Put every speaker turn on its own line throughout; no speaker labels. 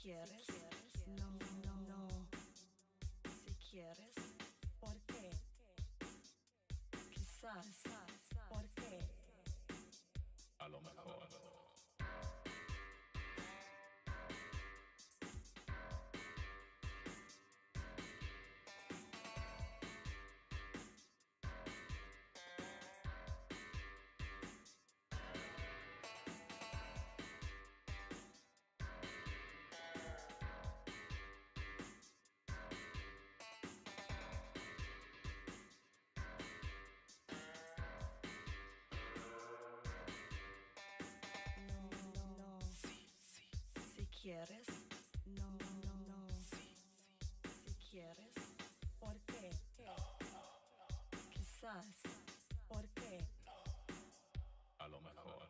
quieres, no, no, no. Si quieres, ¿por qué? Quizás, ¿por qué?
A lo mejor.
¿Quieres? No, no, no. Si quieres, ¿por qué? Quizás, ¿por qué?
A lo mejor.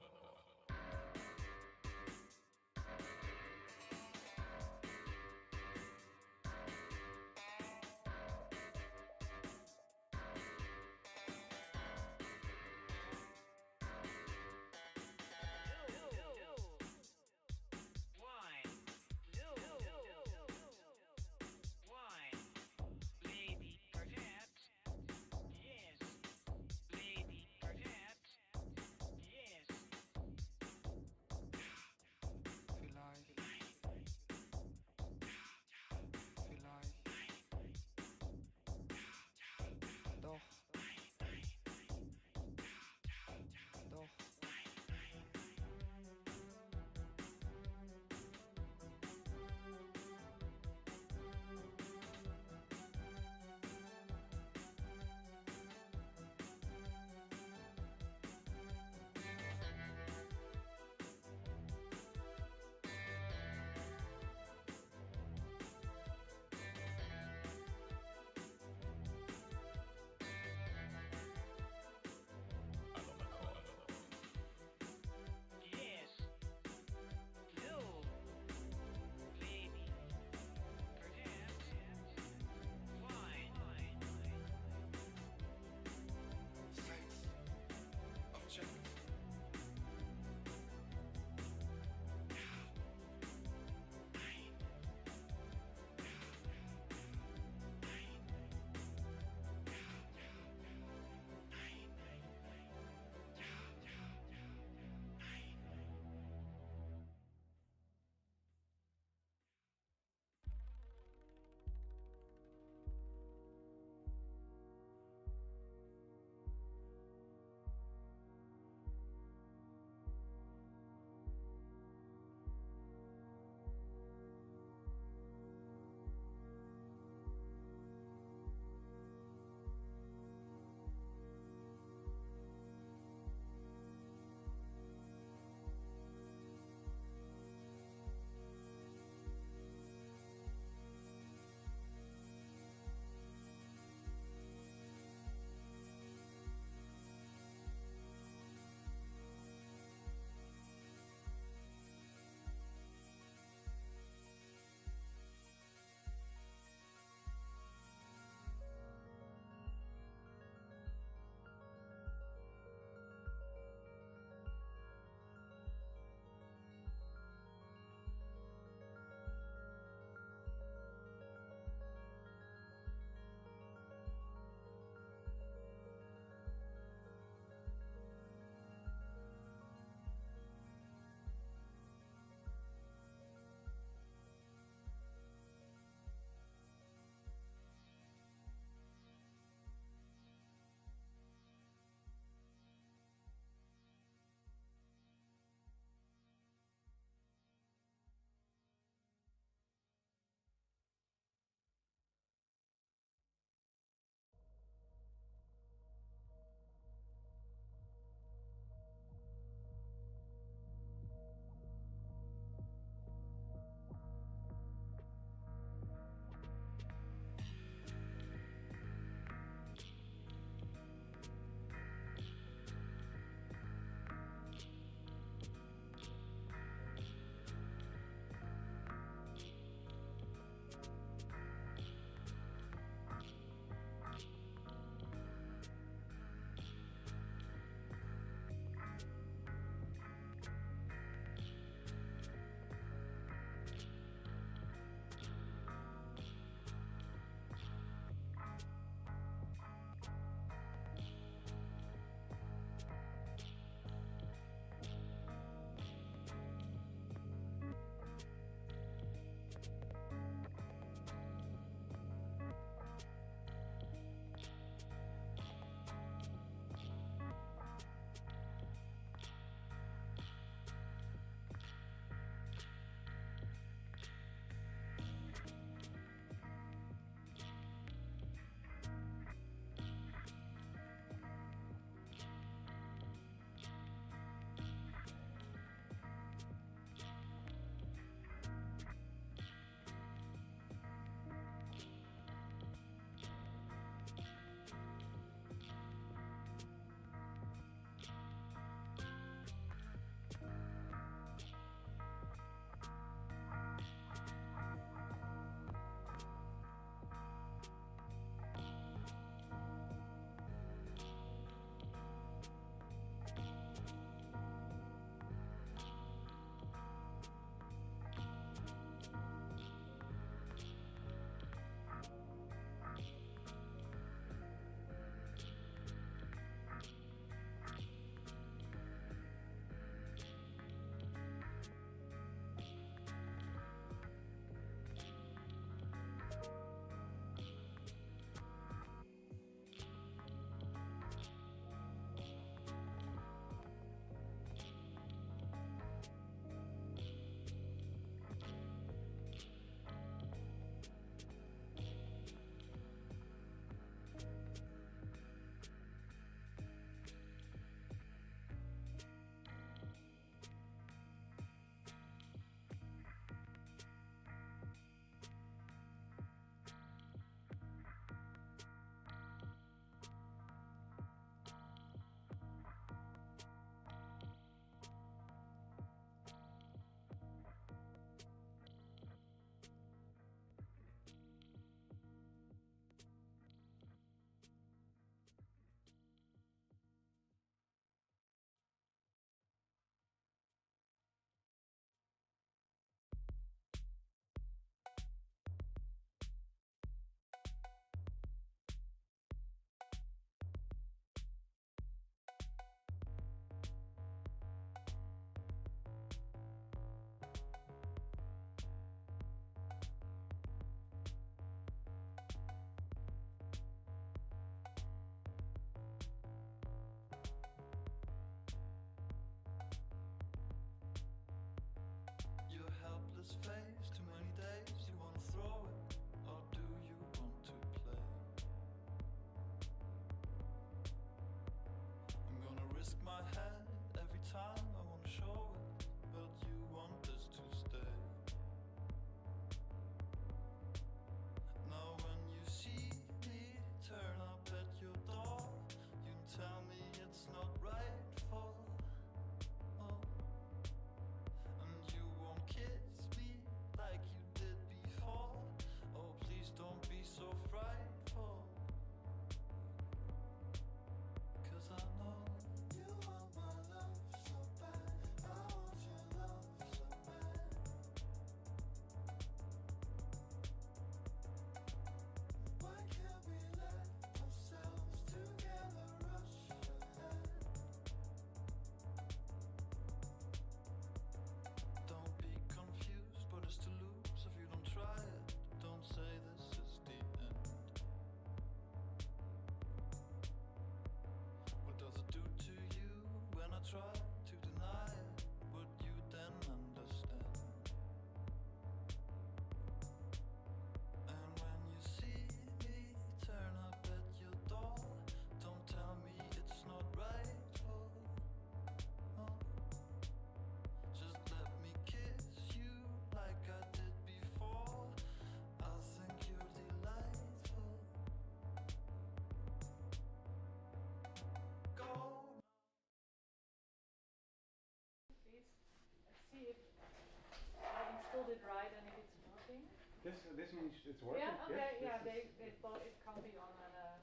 This means it's working.
Yeah, okay,
yes?
yeah,
This
they thought it can't be on a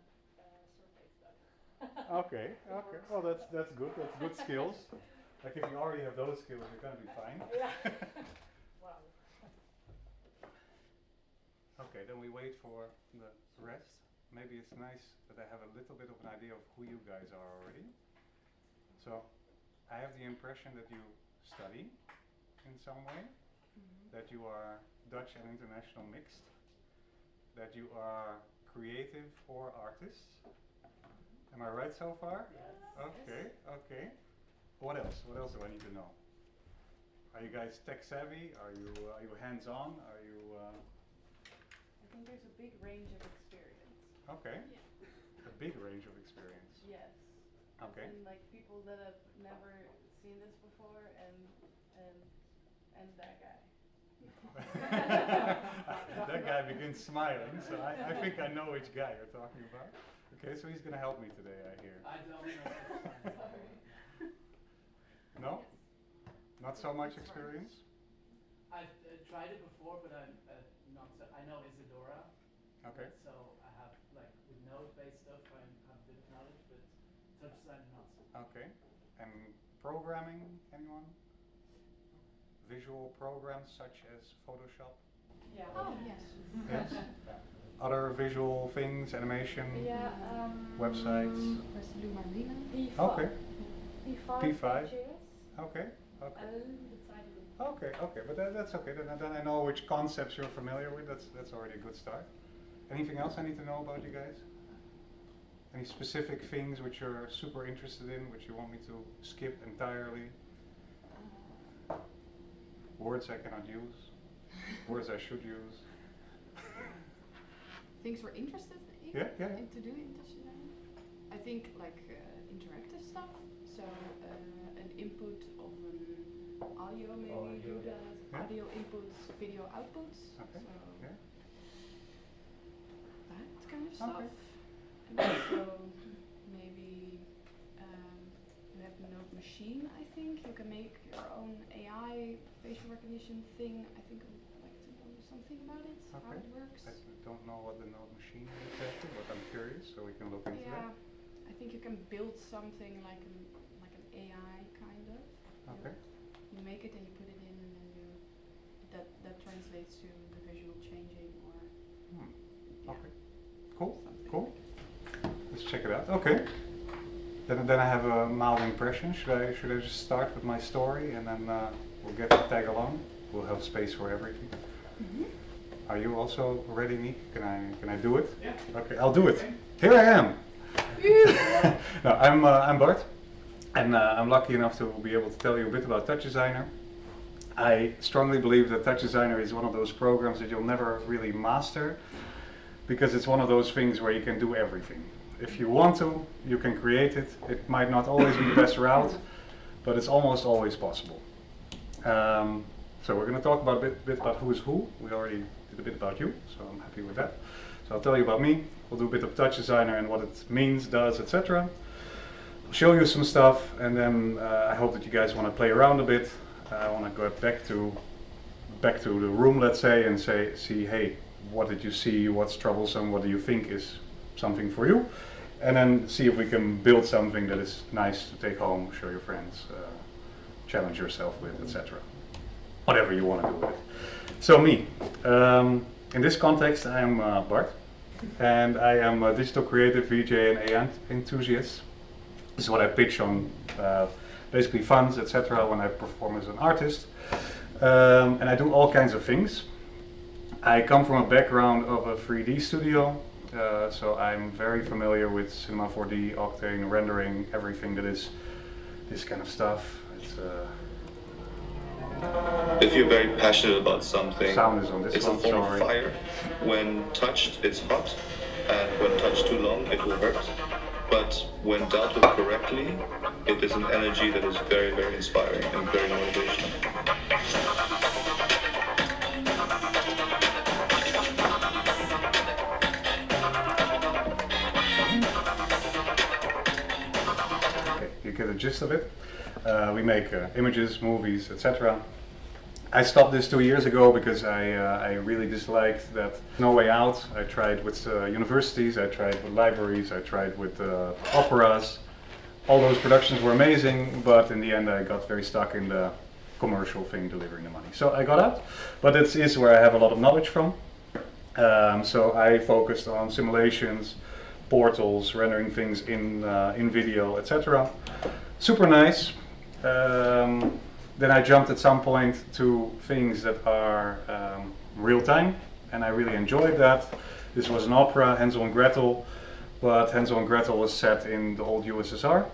surface though.
okay, okay. Well, that's good. That's good skills. Like if you already have those skills, you're gonna be fine.
Yeah. Wow.
Okay, then we wait for the rest. Maybe it's nice that I have a little bit of an idea of who you guys are already. So, I have the impression that you study in some way, that you are Dutch and international mixed, that you are creative or artists. Am I right so far?
Yes.
Okay, okay. What else? What else do I need to know? Are you guys tech savvy? Are you hands-on? Are you
I think there's a big range of experience.
okay?
Yeah.
A big range of experience.
Yes.
Okay.
And like people that have never seen this before and that guy.
That guy begins smiling, so I think I know which guy you're talking about. Okay, so he's gonna help me today, I hear.
I don't know.
Sorry.
No? Not so much
It's
experience?
I've tried it before, but I'm not so. I know Isadora.
Okay.
So I have like with node-based stuff, I have a bit of knowledge, but Touchdesigner not so.
Okay. And programming, anyone? Visual programs such as Photoshop?
Yeah.
Oh, yes.
Yes? Other visual things, animation,
Yeah.
websites?
Presley Marina.
P5.
Okay.
P5.
P5.
JS.
Okay, okay.
Decided.
Okay, okay, but that's okay. Then I know which concepts you're familiar with. That's already a good start. Anything else I need to know about you guys? Any specific things which you're super interested in, which you want me to skip entirely? Words I cannot use. Words I should use.
Things we're interested in,
Yeah.
in to do in Touchdesigner. I think like interactive stuff. So an input of an audio, maybe do that.
Yeah.
Audio inputs, video outputs.
Okay.
So
Yeah.
that kind of stuff.
Okay.
And also maybe you have a node machine. I think you can make your own AI facial recognition thing. I think I'd like to know something about it, how
Okay.
it works.
I don't know what the node machine is exactly, but I'm curious, so we can look into
Yeah,
that.
I think you can build something like an AI kind of.
Okay.
You make it and you put it in, and then you that translates to the visual changing or yeah,
Okay. Cool.
something.
Cool. Let's check it out. Okay. Then I have a mild impression. Should I just start with my story and then we'll get to tag along? We'll have space for everything.
Mm-hmm.
Are you also ready, Nick? Can I do it?
Yeah.
Okay, I'll do it. Here I am. No, I'm Bart, and I'm lucky enough to be able to tell you a bit about Touchdesigner. I strongly believe that Touchdesigner is one of those programs that you'll never really master, because it's one of those things where you can do everything. If you want to, you can create it. It might not always be the best route, but it's almost always possible. So we're going to talk about a bit about who is who. We already did a bit about you, so I'm happy with that. So I'll tell you about me. We'll do a bit of Touchdesigner and what it means, does, etc. I'll show you some stuff, and then I hope that you guys want to play around a bit. I want to go back to the room, let's say, and see, hey, what did you see? What's troublesome? What do you think is something for you? And then see if we can build something that is nice to take home, show your friends, challenge yourself with, etc. Whatever you want to do with it. So me, in this context, I am Bart, and I am a digital creative, VJ, and AI enthusiast. This is what I pitch on basically funds, etc. when I perform as an artist. And I do all kinds of things. I come from a background of a 3D studio, so I'm very familiar with Cinema 4D, Octane, rendering, everything that is this kind of stuff. It's,
if you're very passionate about something,
sound is on this
it's
one,
a form
sorry.
of fire. When touched, it's hot, and when touched too long, it will hurt. But when dealt with correctly, it is an energy that is very, very inspiring and very motivational.
Okay, you get the gist of it. We make images, movies, etc. I stopped this 2 years ago because I really disliked that no way out. I tried with universities, I tried with libraries, I tried with operas. All those productions were amazing, but in the end I got very stuck in the commercial thing delivering the money. So I got out, but it is where I have a lot of knowledge from. So I focused on simulations, portals, rendering things in video, etc. Super nice. Then I jumped at some point to things that are real time, and I really enjoyed that. This was an opera, Hansel and Gretel, but Hansel and Gretel was set in the old USSR,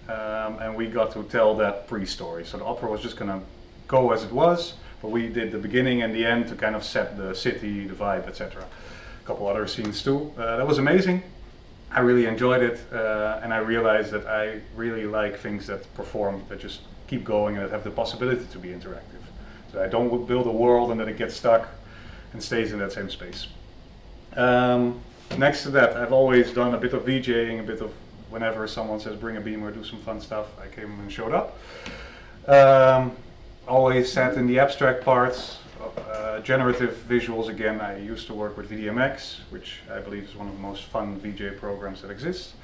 and we got to tell that pre-story. So the opera was just gonna go as it was, but we did the beginning and the end to kind of set the city, the vibe, etc. A couple other scenes too. That was amazing. I really enjoyed it, and I realized that I really like things that perform, that just keep going and that have the possibility to be interactive. So I don't build a world and then it gets stuck and stays in that same space. Next to that, I've always done a bit of VJing, a bit of whenever someone says bring a beamer, do some fun stuff, I came and showed up. Always sat in the abstract parts, generative visuals again. I used to work with VDMX, which I believe is one of the most fun VJ programs that exists.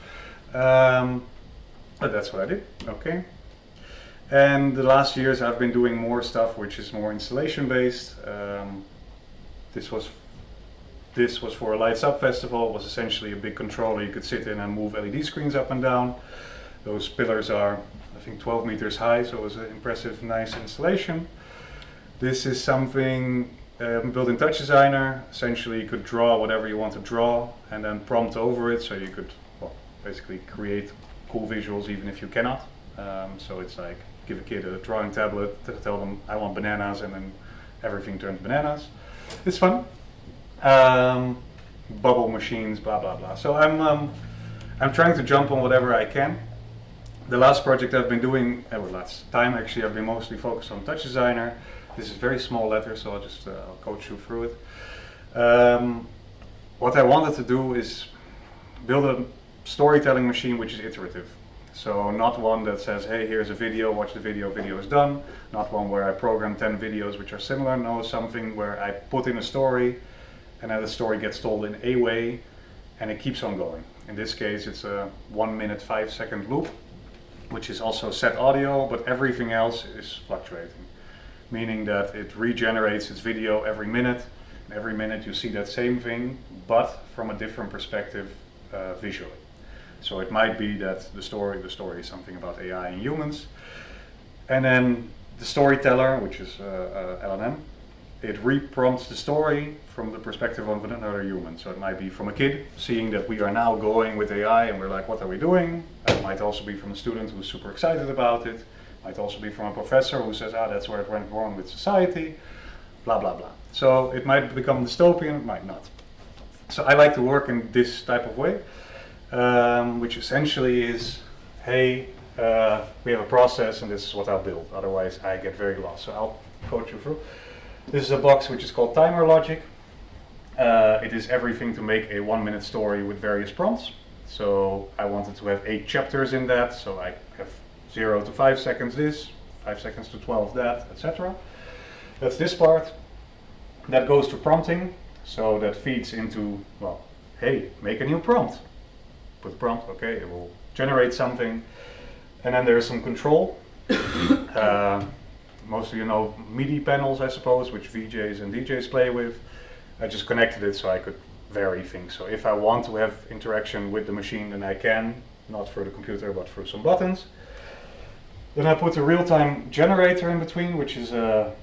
But that's what I did, okay. And the last years I've been doing more stuff which is more installation based. This was for a Lights Up festival. It was essentially a big controller you could sit in and move LED screens up and down. Those pillars are, I think, 12 meters high, so it was an impressive, nice installation. This is something built in Touchdesigner. Essentially you could draw whatever you want to draw and then prompt over it, so you could, well, basically create cool visuals even if you cannot. So it's like give a kid a drawing tablet, tell them I want bananas, and then everything turns bananas. It's fun. Bubble machines, blah blah blah. So I'm trying to jump on whatever I can. The last project I've been doing, last time actually, I've been mostly focused on Touchdesigner. This is very small letters, so I'll just I'll coach you through it. What I wanted to do is build a storytelling machine which is iterative. So not one that says, hey, here's a video, watch the video, video is done. Not one where I program 10 videos which are similar. No, something where I put in a story and then the story gets told in a way and it keeps on going. In this case, it's a 1 minute, 5 second loop, which is also set audio, but everything else is fluctuating. Meaning that it regenerates its video every minute. And every minute you see that same thing, but from a different perspective visually. So it might be that the story is something about AI and humans. And then the storyteller, which is LNM, it re-prompts the story from the perspective of another human. So it might be from a kid, seeing that we are now going with AI and we're like, what are we doing? It might also be from a student who's super excited about it. It might also be from a professor who says, that's where it went wrong with society, blah, blah, blah. So it might become dystopian, it might not. So I like to work in this type of way. Which essentially is, hey, we have a process and this is what I'll build. Otherwise I get very lost. So I'll coach you through. This is a box which is called Timer Logic. It is everything to make a 1 minute story with various prompts. So I wanted to have 8 chapters in that. So I have 0 to 5 seconds this, 5 seconds to 12 that, etc. That's this part. That goes to prompting. So that feeds into, well, hey, make a new prompt. Put prompt, okay, it will generate something. And then there's some control. Most of you know MIDI panels, I suppose, which VJs and DJs play with. I just connected it so I could vary things. So if I want to have interaction with the machine, then I can, not through the computer, but through some buttons. Then I put a real-time generator in between, which is a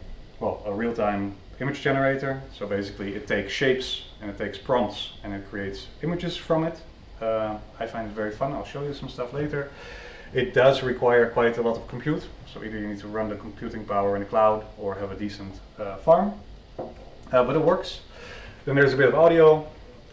real-time image generator. So basically it takes shapes and it takes prompts and it creates images from it. I find it very fun. I'll show you some stuff later. It does require quite a lot of compute, so either you need to run the computing power in the cloud or have a decent farm, but it works. Then there's a bit of audio,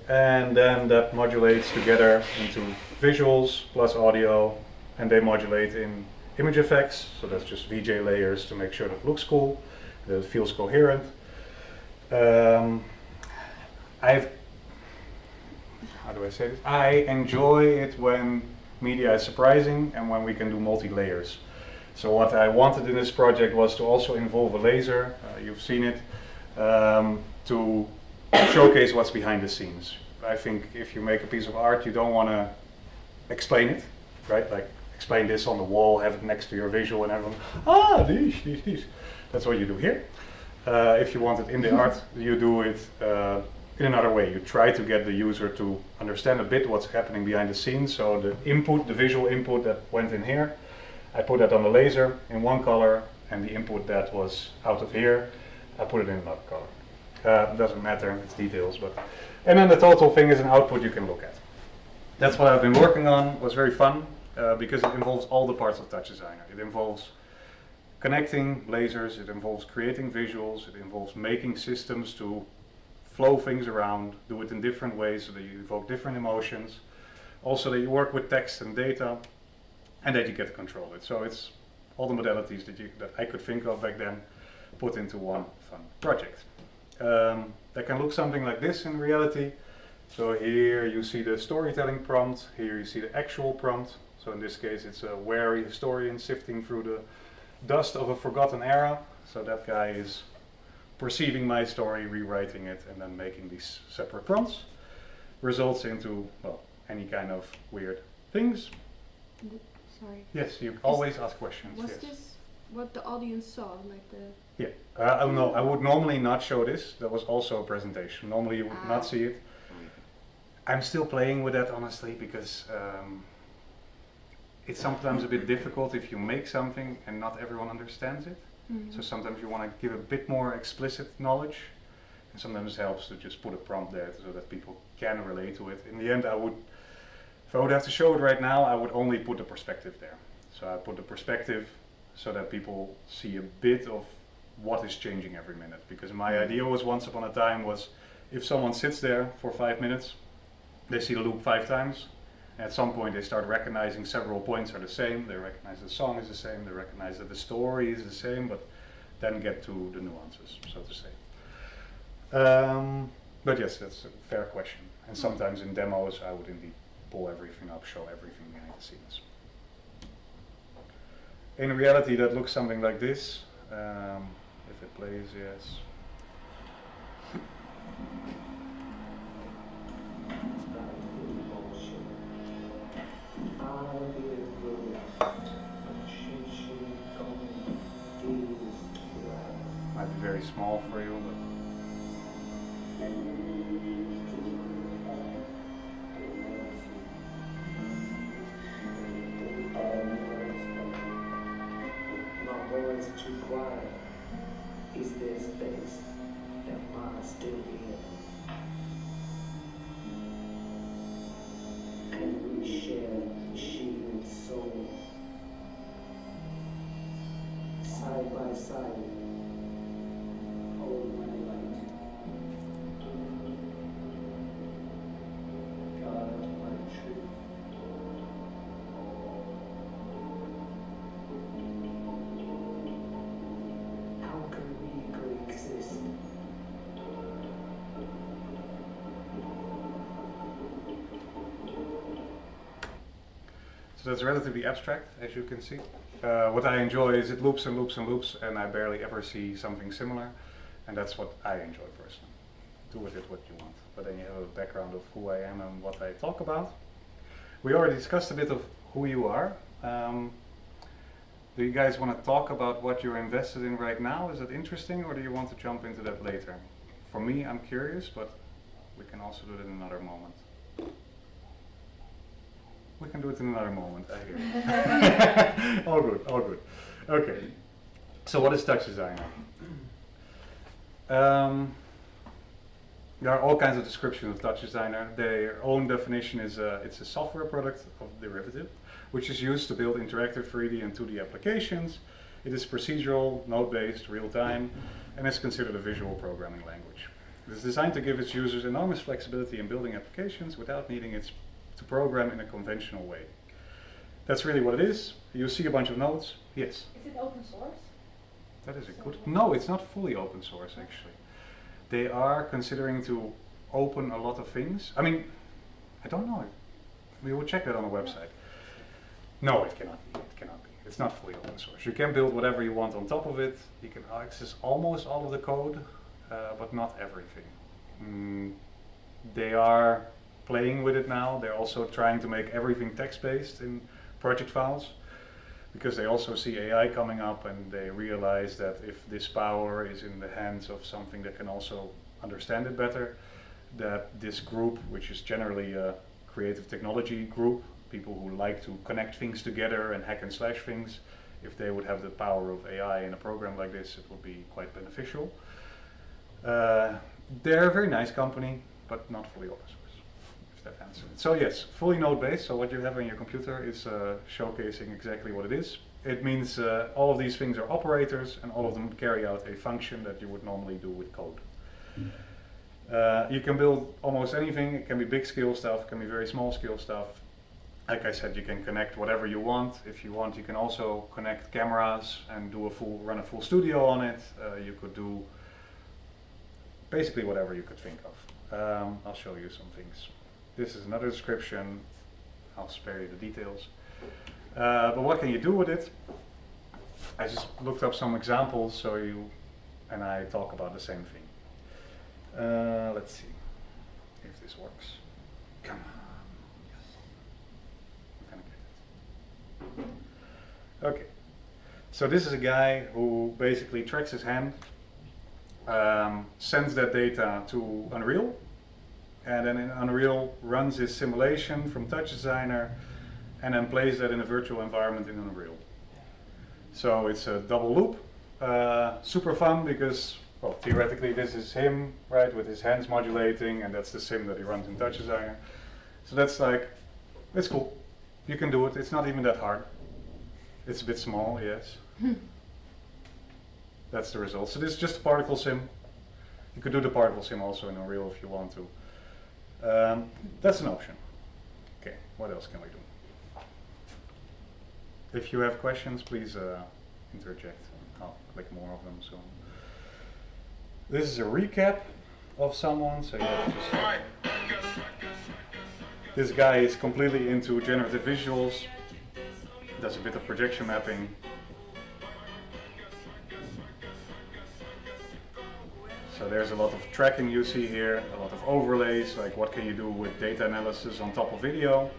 and then that modulates together into visuals plus audio, and they modulate in image effects, so that's just VJ layers to make sure that it looks cool, that it feels coherent. How do I say this? I enjoy it when media is surprising and when we can do multi-layers. So what I wanted in this project was to also involve a laser, you've seen it, to showcase what's behind the scenes. I think if you make a piece of art, you don't want to explain it, right? Like explain this on the wall, have it next to your visual, and everyone, these. That's what you do here. If you want it in the art, you do it in another way. You try to get the user to understand a bit what's happening behind the scenes. So the input, the visual input that went in here, I put that on the laser in one color, and the input that was out of here, I put it in another color. Doesn't matter, it's details, but. And then the total thing is an output you can look at. That's what I've been working on. It was very fun because it involves all the parts of Touchdesigner. It involves connecting lasers, it involves creating visuals, it involves making systems to flow things around, do it in different ways so that you evoke different emotions. Also that you work with text and data, and that you get to control it. So it's all the modalities that I could think of back then put into one fun project. That can look something like this in reality. So here you see the storytelling prompt, here you see the actual prompt. So in this case it's a wary historian sifting through the dust of a forgotten era. So that guy is perceiving my story, rewriting it, and then making these separate prompts. Results into, well, any kind of weird things.
Sorry.
Yes, you always ask questions.
Was
yes.
this what the audience saw? Like the.
Yeah. No, I would normally not show this. That was also a presentation. Normally you would not see it. I'm still playing with that honestly because it's sometimes a bit difficult if you make something and not everyone understands it. So sometimes you want to give a bit more explicit knowledge, and sometimes it helps to just put a prompt there so that people can relate to it. In the end, if I would have to show it right now, I would only put the perspective there. So I put the perspective so that people see a bit of what is changing every minute. Because my idea was once upon a time was if someone sits there for 5 minutes, they see the loop 5 times. At some point they start recognizing several points are the same, they recognize the song is the same, they recognize that the story is the same, but then get to the nuances, so to say. But yes, that's a fair question. And sometimes in demos I would indeed pull everything up, show everything behind the scenes. In reality that looks something like this. If it plays, yes. Might be very small for you, but
my voice too quiet. Is there space that might still be in? Can we share machine and soul? Side by side, hold my light. Guard my truth. How can we coexist?
so that's relatively abstract, as you can see. What I enjoy is it loops and loops and loops, and I barely ever see something similar, and that's what I enjoy personally. Do with it what you want, but then you have a background of who I am and what I talk about. We already discussed a bit of who you are. Do you guys want to talk about what you're invested in right now? Is that interesting, or do you want to jump into that later? For me, I'm curious, but we can also do it in another moment. We can do it in another moment, I hear you. All good, all good. Okay, so what is Touchdesigner? There are all kinds of descriptions of Touchdesigner. Their own definition is it's a software product of derivative, which is used to build interactive 3D and 2D applications. It is procedural, node-based, real-time, and is considered a visual programming language. It is designed to give its users enormous flexibility in building applications without needing it to program in a conventional way. That's really what it is. You see a bunch of nodes. Yes?
Is it open source?
That is a good... No, it's not fully open source, actually. They are considering to open a lot of things. I mean, I don't know. We will check that on the website. No, it cannot be. It cannot be. It's not fully open source. You can build whatever you want on top of it. You can access almost all of the code, but not everything. They are playing with it now. They're also trying to make everything text-based in project files, because they also see AI coming up and they realize that if this power is in the hands of something that can also understand it better, that this group, which is generally a creative technology group, people who like to connect things together and hack and slash things, if they would have the power of AI in a program like this, it would be quite beneficial. They're a very nice company, but not fully open source, if that answers it. So yes, fully node-based, so what you have on your computer is showcasing exactly what it is. It means all of these things are operators, and all of them carry out a function that you would normally do with code. You can build almost anything. It can be big scale stuff, it can be very small scale stuff. Like I said, you can connect whatever you want. If you want, you can also connect cameras and do run a full studio on it. You could do basically whatever you could think of. I'll show you some things. This is another description. I'll spare you the details. But what can you do with it? I just looked up some examples so you and I talk about the same thing. Let's see if this works. Come on. Okay, so this is a guy who basically tracks his hand, sends that data to Unreal, and then in Unreal runs his simulation from Touchdesigner, and then plays that in a virtual environment in Unreal. So it's a double loop, super fun because, well, theoretically this is him, right, with his hands modulating, and that's the sim that he runs in Touchdesigner. So that's like, it's cool. You can do it, it's not even that hard. It's a bit small, yes. That's the result. So this is just a particle sim. You could do the particle sim also in Unreal if you want to. That's an option. Okay, what else can we do? If you have questions, please interject. I'll click more of them. So this is a recap of someone. So you have to just. This guy is completely into generative visuals. Does a bit of projection mapping. So there's a lot of tracking you see here, a lot of overlays, like what can you do with data analysis on top of video,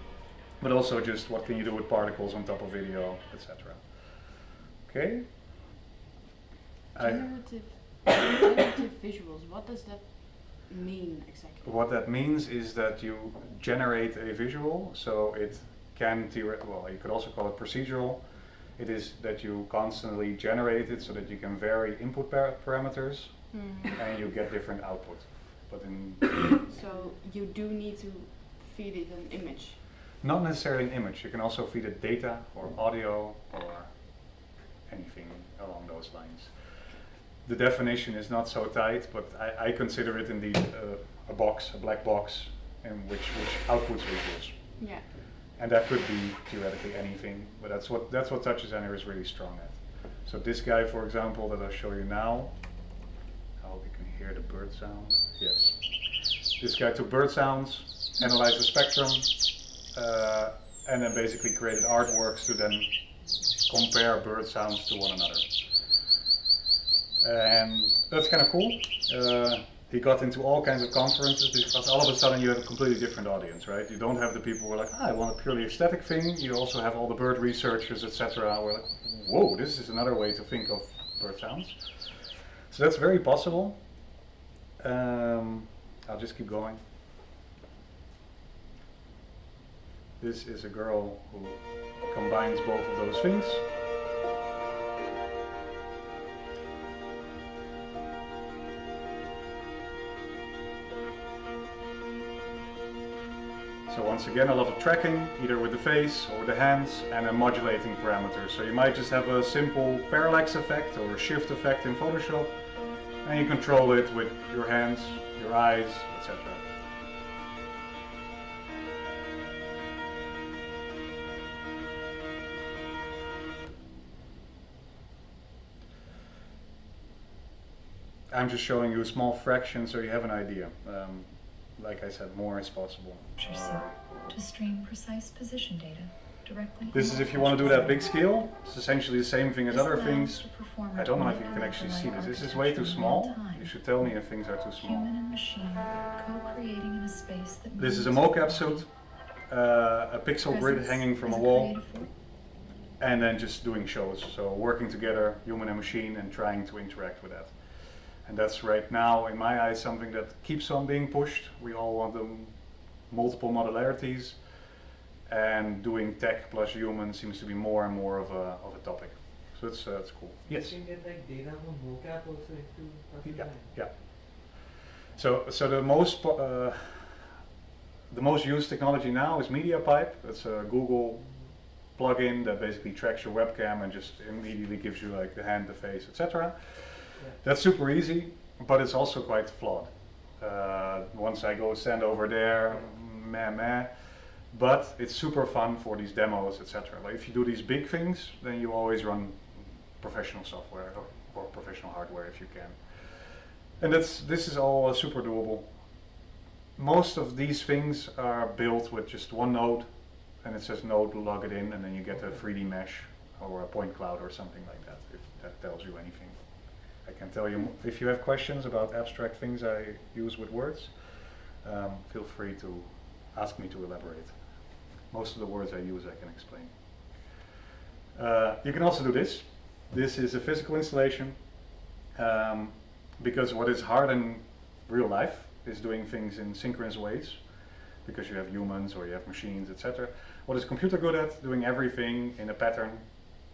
but also just what can you do with particles on top of video, etc. Okay?
Generative visuals, what does that mean exactly?
What that means is that you generate a visual, so it can well, you could also call it procedural. It is that you constantly generate it so that you can vary input parameters and you get different output. But
so you do need to feed it an image?
Not necessarily an image. You can also feed it data or audio or anything along those lines. The definition is not so tight, but I consider it indeed a box, a black box, in which outputs visuals.
Yeah.
And that could be theoretically anything, but that's what Touchdesigner is really strong at. So this guy, for example, that I'll show you now, I hope you can hear the bird sound. Yes. This guy took bird sounds, analyzed the spectrum, and then basically created artworks to then compare bird sounds to one another. And that's kind of cool. He got into all kinds of conferences because all of a sudden you have a completely different audience, right? You don't have the people who are like, I want a purely aesthetic thing. You also have all the bird researchers, etc. who are like, whoa, this is another way to think of bird sounds. So that's very possible. I'll just keep going. This is a girl who combines both of those things. So once again, a lot of tracking, either with the face or with the hands, and then modulating parameters. So you might just have a simple parallax effect or a shift effect in Photoshop, and you control it with your hands, your eyes, etc. I'm just showing you a small fraction so you have an idea. Like I said, more is possible.
To stream precise position data.
This is if you want to do that big scale. It's essentially the same thing as other things. I don't know if you can actually see this. This is way too small. You should tell me if things are too small. This is a mocap suit, a pixel grid hanging from a wall, and then just doing shows. So working together, human and machine, and trying to interact with that. And that's right now, in my eyes, something that keeps on being pushed. We all want the multiple modularities, and doing tech plus human seems to be more and more of a topic. So it's cool. Yes.
You can get like data from mocap also into
Yeah, yeah. So the most used technology now is MediaPipe. It's a Google plugin that basically tracks your webcam and just immediately gives you like the hand, the face, etc.
Yeah.
That's super easy, but it's also quite flawed. Once I go stand over there, meh. But it's super fun for these demos, etc. Like if you do these big things, then you always run professional software or professional hardware if you can. And this is all super doable. Most of these things are built with just one node, and it says node, log it in, and then you get a 3D mesh or a point cloud or something like that, if that tells you anything. I can tell you, if you have questions about abstract things I use with words, feel free to ask me to elaborate. Most of the words I use I can explain. You can also do this. This is a physical installation, because what is hard in real life is doing things in synchronous ways, because you have humans or you have machines, etc. What is a computer good at? Doing everything in a pattern.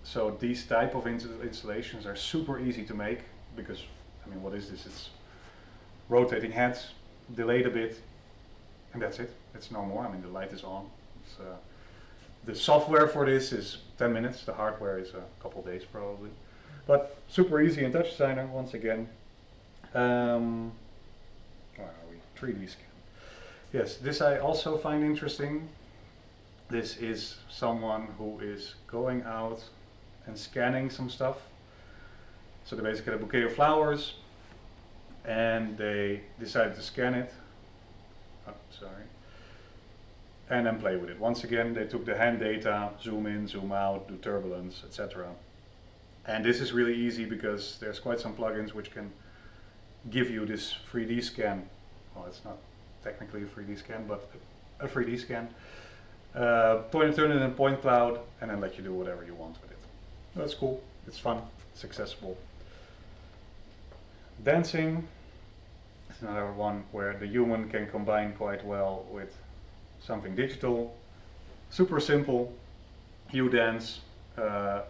So these type of installations are super easy to make, because, I mean, what is this? It's rotating heads, delayed a bit, and that's it. It's no more. I mean, the light is on. It's, the software for this is 10 minutes. The hardware is a couple days probably. But super easy in Touchdesigner, once again. Where are we? 3D scan. Yes, this I also find interesting. This is someone who is going out and scanning some stuff. So they basically had a bouquet of flowers, and they decided to scan it. Oh, sorry. And then play with it. Once again, they took the hand data, zoom in, zoom out, do turbulence, etc. And this is really easy because there's quite some plugins which can give you this 3D scan. Well, it's not technically a 3D scan, but a 3D scan. Turn it in point cloud, and then let you do whatever you want with it. That's cool. It's fun. It's accessible. Dancing is another one where the human can combine quite well with something digital. Super simple. You dance.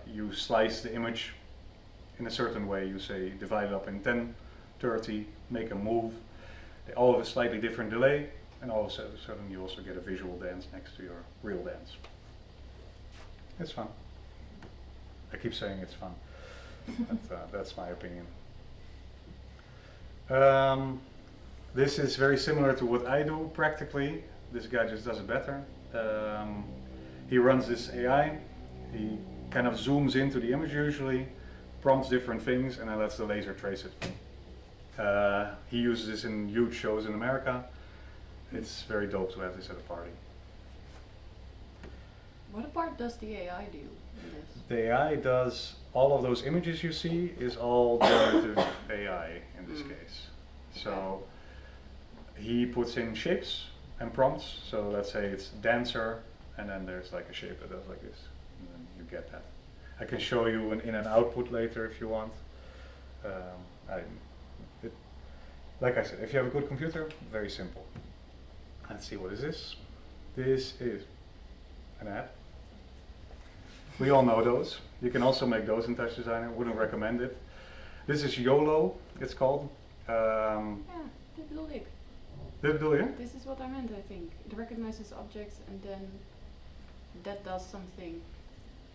You slice the image in a certain way. You say divide it up in 10, 30, make a move. They all have a slightly different delay, and all of a sudden you also get a visual dance next to your real dance. It's fun. I keep saying it's fun, but that's my opinion. This is very similar to what I do practically. This guy just does it better. He runs this AI. He kind of zooms into the image usually, prompts different things, and then lets the laser trace it. He uses this in huge shows in America. It's very dope to have this at a party.
What part does the AI do in this?
The AI does all of those images you see is all generative AI in this case. So he puts in shapes and prompts. So let's say it's dancer, and then there's like a shape that does like this, and then you get that. I can show you an in and output later if you want. Like I said, if you have a good computer, very simple. Let's see, what is this? This is an ad. We all know those. You can also make those in Touchdesigner. Wouldn't recommend it. This is YOLO, it's called.
Ja, dit bedoel ik.
Dit bedoel je?
This is what I meant, I think. It recognizes objects and then that does something.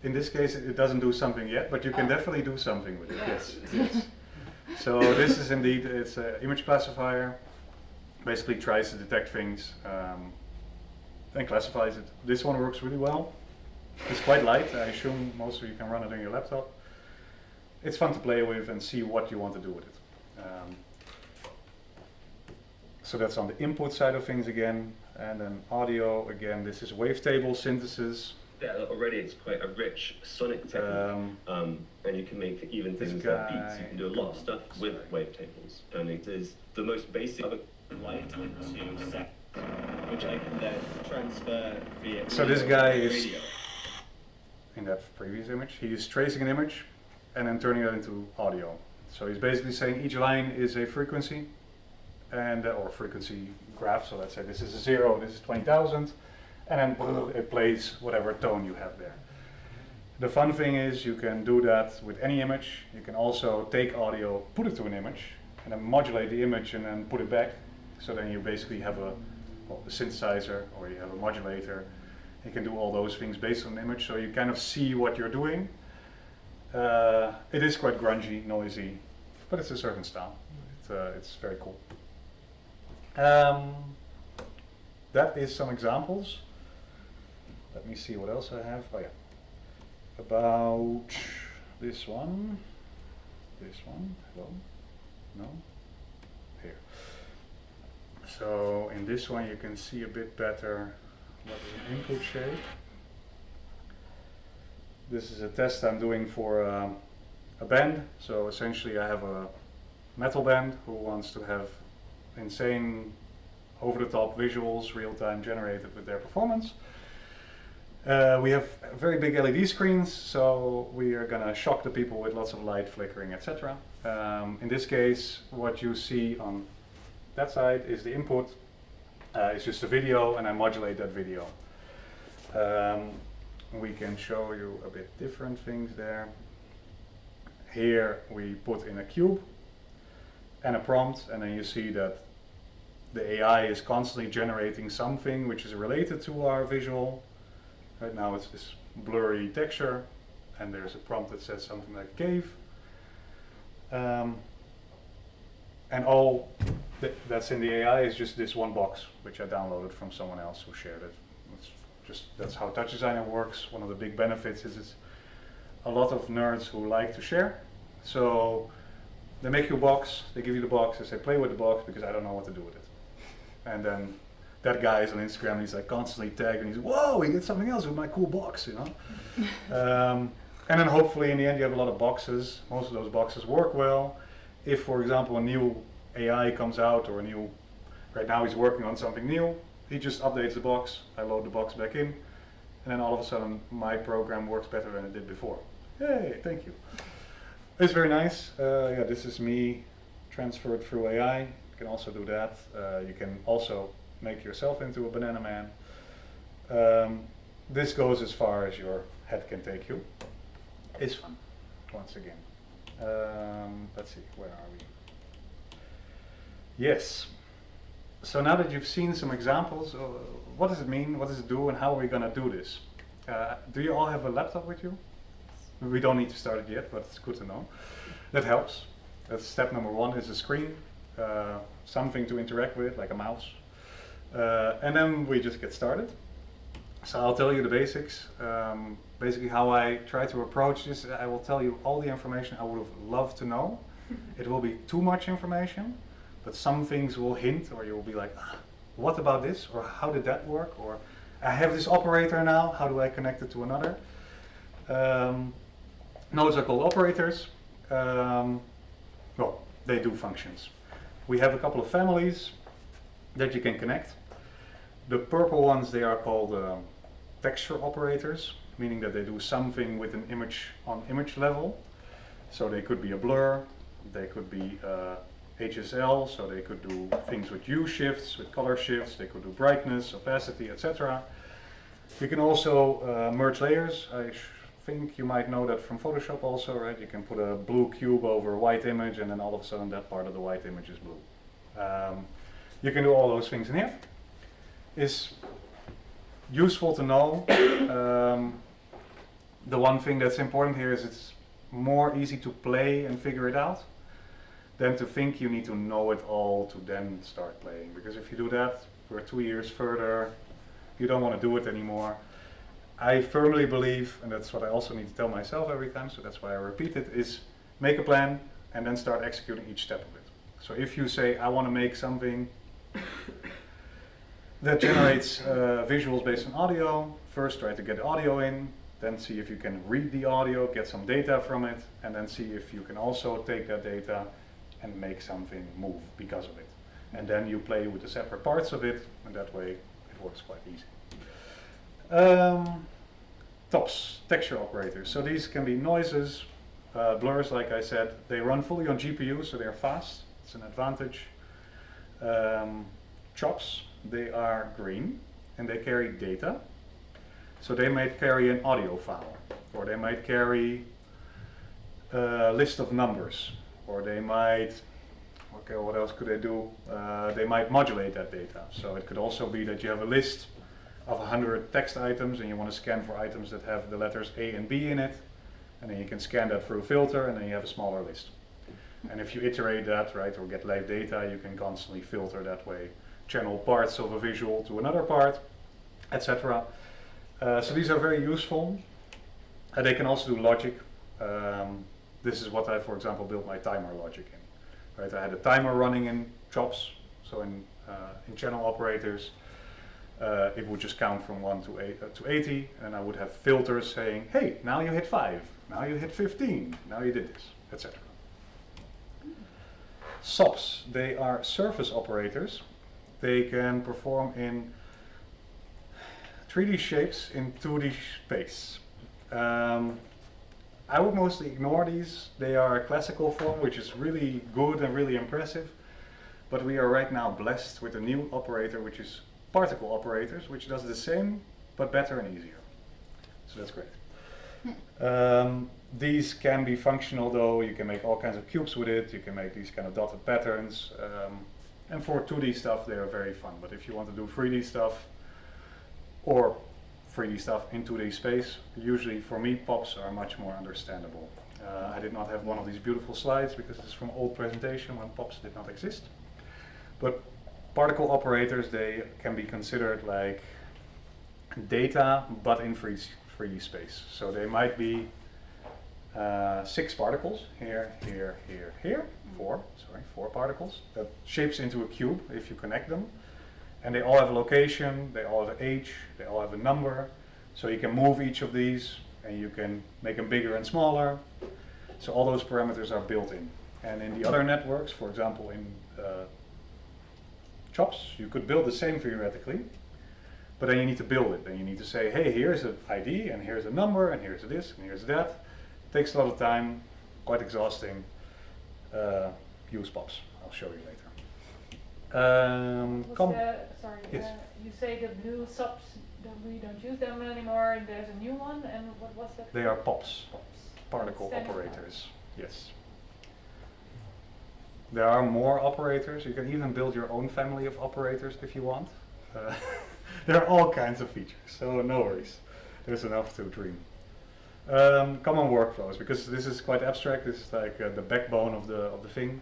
In this case, it doesn't do something yet, but you can definitely do something with it.
Yes.
Yes. So this is indeed, it's an image classifier. Basically tries to detect things and classifies it. This one works really well. It's quite light. I assume most of you can run it on your laptop. It's fun to play with and see what you want to do with it. So that's on the input side of things again. And then audio, again, this is wavetable synthesis.
Yeah, already it's quite a rich sonic technique, and you can make even things like beats. You can do a lot of stuff with wavetables, and it is the most basic of light into set, which I can then transfer via.
So this guy is, in that previous image, he is tracing an image and then turning it into audio. So he's basically saying each line is a frequency, and or frequency graph. So let's say this is a 0, this is 20,000. And then it plays whatever tone you have there. The fun thing is you can do that with any image. You can also take audio, put it to an image, and then modulate the image and then put it back. So then you basically have a synthesizer, or you have a modulator. You can do all those things based on the image, so you kind of see what you're doing. It is quite grungy, noisy, but it's a certain style. It's very cool. That is some examples. Let me see what else I have. Oh yeah, about this one. Hello, no, here. So in this one you can see a bit better what is an input shape. This is a test I'm doing for a band. So essentially I have a metal band who wants to have insane over-the-top visuals, real-time generated with their performance. We have very big LED screens, so we are gonna shock the people with lots of light flickering, etc. In this case, what you see on that side is the input. It's just a video, and I modulate that video. We can show you a bit different things there. Here we put in a cube and a prompt, and then you see that the AI is constantly generating something which is related to our visual. Right now it's this blurry texture, and there's a prompt that says something like cave. And all that's in the AI is just this one box, which I downloaded from someone else who shared it. That's how Touchdesigner works. One of the big benefits is it's a lot of nerds who like to share. So they make you a box, they give you the box, they say play with the box because I don't know what to do with it. And then that guy is on Instagram and he's like constantly tagged and he's, whoa, he did something else with my cool box, you know? And then hopefully in the end you have a lot of boxes. Most of those boxes work well. If, for example, a new AI comes out or right now he's working on something new, he just updates the box, I load the box back in, and then all of a sudden my program works better than it did before. Yay, thank you. It's very nice. Yeah, this is me transferred through AI. You can also do that. You can also make yourself into a banana man. This goes as far as your head can take you. It's fun, once again. Let's see, where are we? Yes. So now that you've seen some examples, what does it mean, what does it do, and how are we going to do this? Do you all have a laptop with you? We don't need to start it yet, but it's good to know. That helps. That's step number one, is a screen, something to interact with, like a mouse. And then we just get started. So I'll tell you the basics. Basically how I try to approach this, I will tell you all the information I would have loved to know. It will be too much information, but some things will hint, or you'll be like, what about this? Or how did that work? Or I have this operator now, how do I connect it to another? Nodes are called operators. Well, they do functions. We have a couple of families that you can connect. The purple ones, they are called texture operators, meaning that they do something with an image on image level. So they could be a blur, they could be HSL, so they could do things with hue shifts, with color shifts, they could do brightness, opacity, etc. You can also merge layers. I think you might know that from Photoshop also, right? You can put a blue cube over a white image and then all of a sudden that part of the white image is blue. You can do all those things in here. It's useful to know. The one thing that's important here is it's more easy to play and figure it out than to think you need to know it all to then start playing. Because if you do that, we're 2 years further, you don't want to do it anymore. I firmly believe, and that's what I also need to tell myself every time, so that's why I repeat it, is make a plan and then start executing each step of it. So if you say, I want to make something that generates visuals based on audio, first try to get audio in, then see if you can read the audio, get some data from it, and then see if you can also take that data and make something move because of it. And then you play with the separate parts of it, and that way it works quite easy. TOPs, texture operators. So these can be noises, blurs, like I said. They run fully on GPU, so they're fast. It's an advantage. Chops, they are green, and they carry data. So they might carry an audio file, or they might carry a list of numbers, or they might, okay, what else could they do? They might modulate that data. So it could also be that you have a list of 100 text items and you want to scan for items that have the letters A and B in it, and then you can scan that through a filter, and then you have a smaller list. And if you iterate that, right, or get live data, you can constantly filter that way, channel parts of a visual to another part, etc. So these are very useful. They can also do logic. This is what I, for example, built my timer logic in. Right, I had a timer running in chops, so in channel operators. It would just count from 1 to 80, and I would have filters saying, hey, now you hit 5, now you hit 15, now you did this, etc. SOPs, they are surface operators. They can perform in 3D shapes in 2D space. I would mostly ignore these. They are a classical form, which is really good and really impressive, but we are right now blessed with a new operator, which is particle operators, which does the same but better and easier. So that's great. These can be functional though. You can make all kinds of cubes with it. You can make these kind of dotted patterns. And for 2D stuff they are very fun. But if you want to do 3D stuff or 3D stuff in 2D space, usually for me pops are much more understandable. I did not have one of these beautiful slides because it's from old presentation when pops did not exist. But particle operators, they can be considered like data, but in 3D space. So they might be 6 particles, here, here, here, here, 4 particles, that shapes into a cube if you connect them. And they all have a location, they all have an age, they all have a number. So you can move each of these, and you can make them bigger and smaller. So all those parameters are built in. And in the other networks, for example in chops, you could build the same theoretically, but then you need to build it. Then you need to say, hey, here's an ID, and here's a number, and here's this, and here's that. It takes a lot of time, quite exhausting. Use pops. I'll show you later. Yes.
You say the new subs, that we don't use them anymore, and there's a new one, and what was that?
They are pops,
Pops.
particle
Standard
operators. Yes. There are more operators. You can even build your own family of operators if you want. There are all kinds of features, so no worries. There's enough to dream. Common workflows, because this is quite abstract. This is like the backbone of the thing.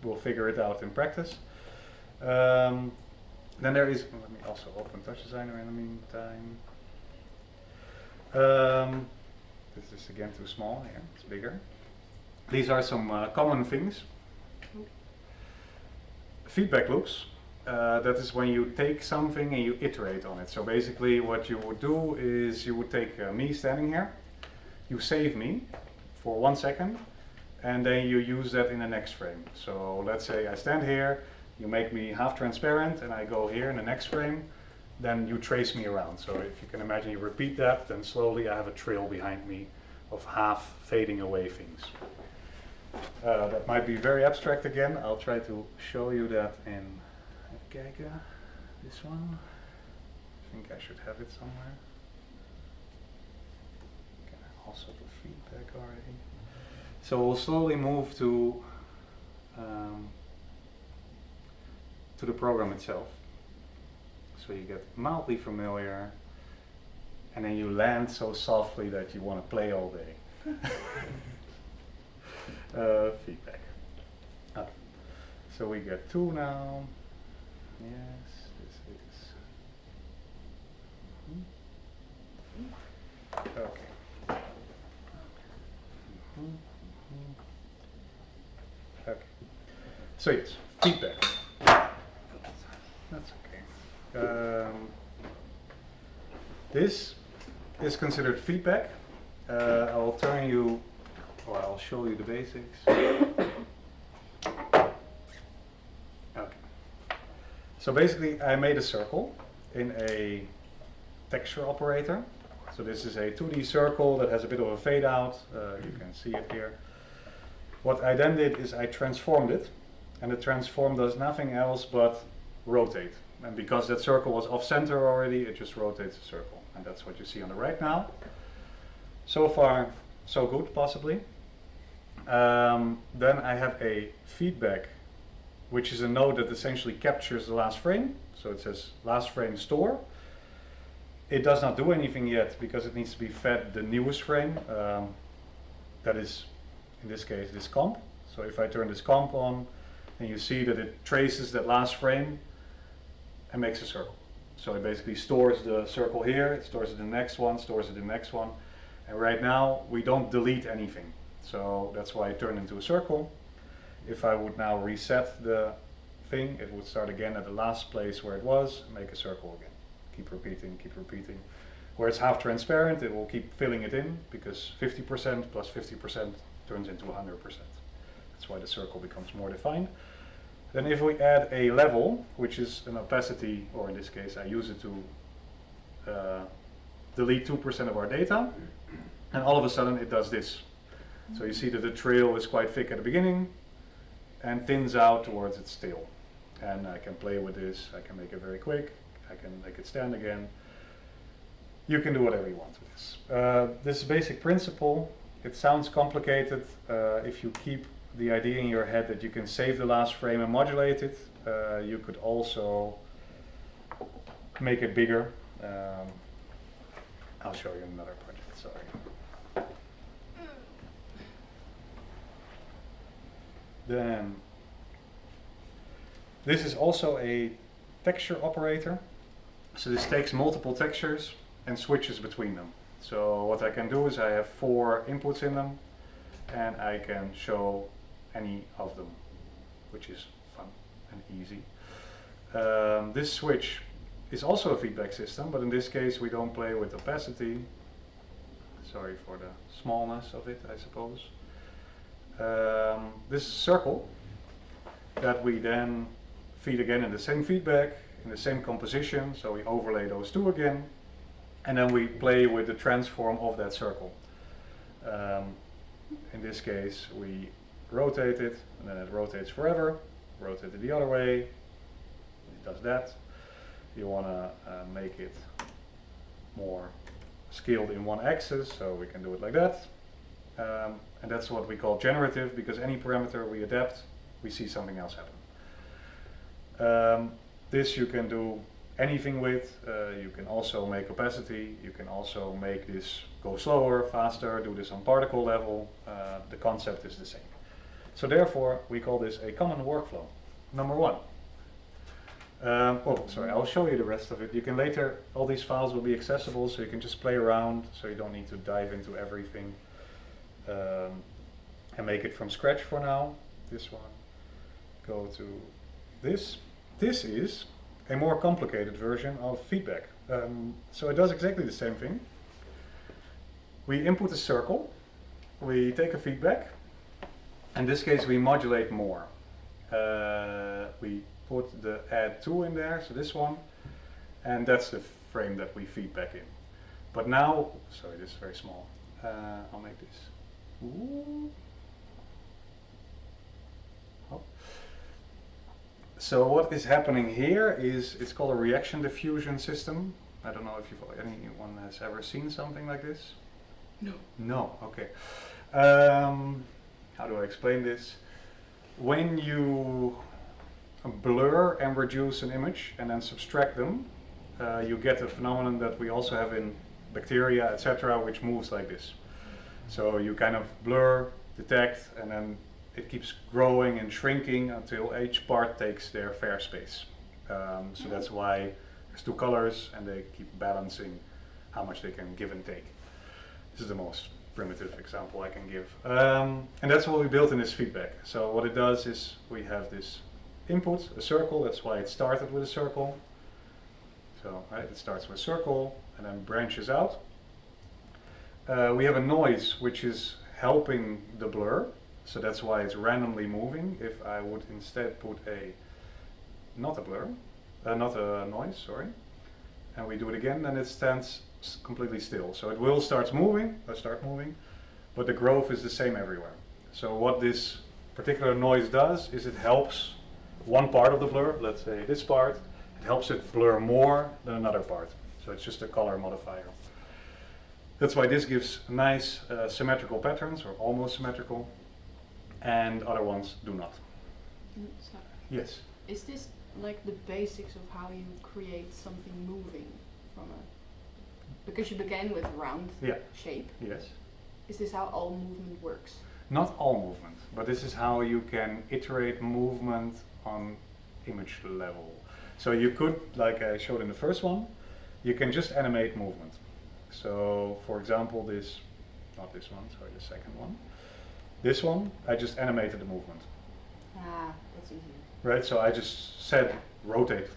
We'll figure it out in practice. Then there is. Let me also open Touchdesigner in the meantime. This is again too small. Here, it's bigger. These are some common things. Feedback loops. That is when you take something and you iterate on it. So basically what you would do is you would take me standing here, you save me for 1 second, and then you use that in the next frame. So let's say I stand here, you make me half transparent, and I go here in the next frame, then you trace me around. So if you can imagine, you repeat that, then slowly I have a trail behind me of half fading away things. That might be very abstract again. I'll try to show you that in Kijken. This one. I think I should have it somewhere. Can I also do feedback already? So we'll slowly move to the program itself. So you get mildly familiar, and then you land so softly that you want to play all day. Feedback. Okay. So we get 2 now. Yes, this is. Okay. Okay. So yes, feedback. That's okay. This is considered feedback. I will turn you, or I'll show you the basics. Okay. So basically I made a circle in a texture operator. So this is a 2D circle that has a bit of a fade out. You can see it here. What I then did is I transformed it, and the transform does nothing else but rotate. And because that circle was off center already, it just rotates the circle. And that's what you see on the right now. So far, so good, possibly. Then I have a feedback, which is a node that essentially captures the last frame. So it says last frame store. It does not do anything yet because it needs to be fed the newest frame. That is, in this case, this comp. So if I turn this comp on, then you see that it traces that last frame and makes a circle. So it basically stores the circle here, it stores it in the next one, stores it in the next one. And right now we don't delete anything. So that's why it turned into a circle. If I would now reset the thing, it would start again at the last place where it was, and make a circle again. Keep repeating, keep repeating. Where it's half transparent, it will keep filling it in, because 50% plus 50% turns into 100%. That's why the circle becomes more defined. Then if we add a level, which is an opacity, or in this case I use it to delete 2% of our data, and all of a sudden it does this. So you see that the trail is quite thick at the beginning and thins out towards its tail. And I can play with this, I can make it very quick, I can make it stand again. You can do whatever you want with this. This basic principle, it sounds complicated. If you keep the idea in your head that you can save the last frame and modulate it, you could also make it bigger. I'll show you another project, sorry. Then, this is also a texture operator. So this takes multiple textures and switches between them. So what I can do is I have 4 inputs in them, and I can show any of them, which is fun and easy. This switch is also a feedback system, but in this case we don't play with opacity. Sorry for the smallness of it, I suppose. This is a circle that we then feed again in the same feedback, in the same composition, so we overlay those 2 again, and then we play with the transform of that circle. In this case we rotate it, and then it rotates forever. Rotate it the other way, it does that. You want to make it more scaled in one axis, so we can do it like that. And that's what we call generative, because any parameter we adapt, we see something else happen. This you can do anything with. You can also make opacity, you can also make this go slower, faster, do this on particle level. The concept is the same. So therefore we call this a common workflow. Number 1. Oh, sorry, I'll show you the rest of it. You can later, all these files will be accessible, so you can just play around, so you don't need to dive into everything. And make it from scratch for now. This one. Go to this. This is a more complicated version of feedback. So it does exactly the same thing. We input a circle, we take a feedback. In this case we modulate more. We put the add 2 in there, so this one, and that's the frame that we feedback in. But now, sorry, this is very small. I'll make this. Ooh. Oh. So what is happening here is, it's called a reaction diffusion system. I don't know if anyone has ever seen something like this.
No.
No, okay. How do I explain this? When you blur and reduce an image and then subtract them, you get a phenomenon that we also have in bacteria, etc., which moves like this. So you kind of blur, detect, and then it keeps growing and shrinking until each part takes their fair space. So that's why there's 2 colors, and they keep balancing how much they can give and take. This is the most primitive example I can give. And that's what we built in this feedback. So what it does is we have this input, a circle. That's why it started with a circle. So right, it starts with a circle and then branches out. We have a noise which is helping the blur, so that's why it's randomly moving. If I would instead put not a noise, sorry, and we do it again, then it stands completely still. So it will start moving, but the growth is the same everywhere. So what this particular noise does is it helps one part of the blur, let's say this part, it helps it blur more than another part. So it's just a color modifier. That's why this gives nice symmetrical patterns, or almost symmetrical, and other ones do not.
So
Yes.
is this like the basics of how you create something moving from a... Because you began with round shape.
Yes.
Is this how all movement works?
Not all movement, but this is how you can iterate movement on image level. So you could, like I showed in the first one, you can just animate movement. So for example, not this one, sorry, the second one. This one, I just animated the movement.
Ah, that's easier.
Right, so I just said rotate.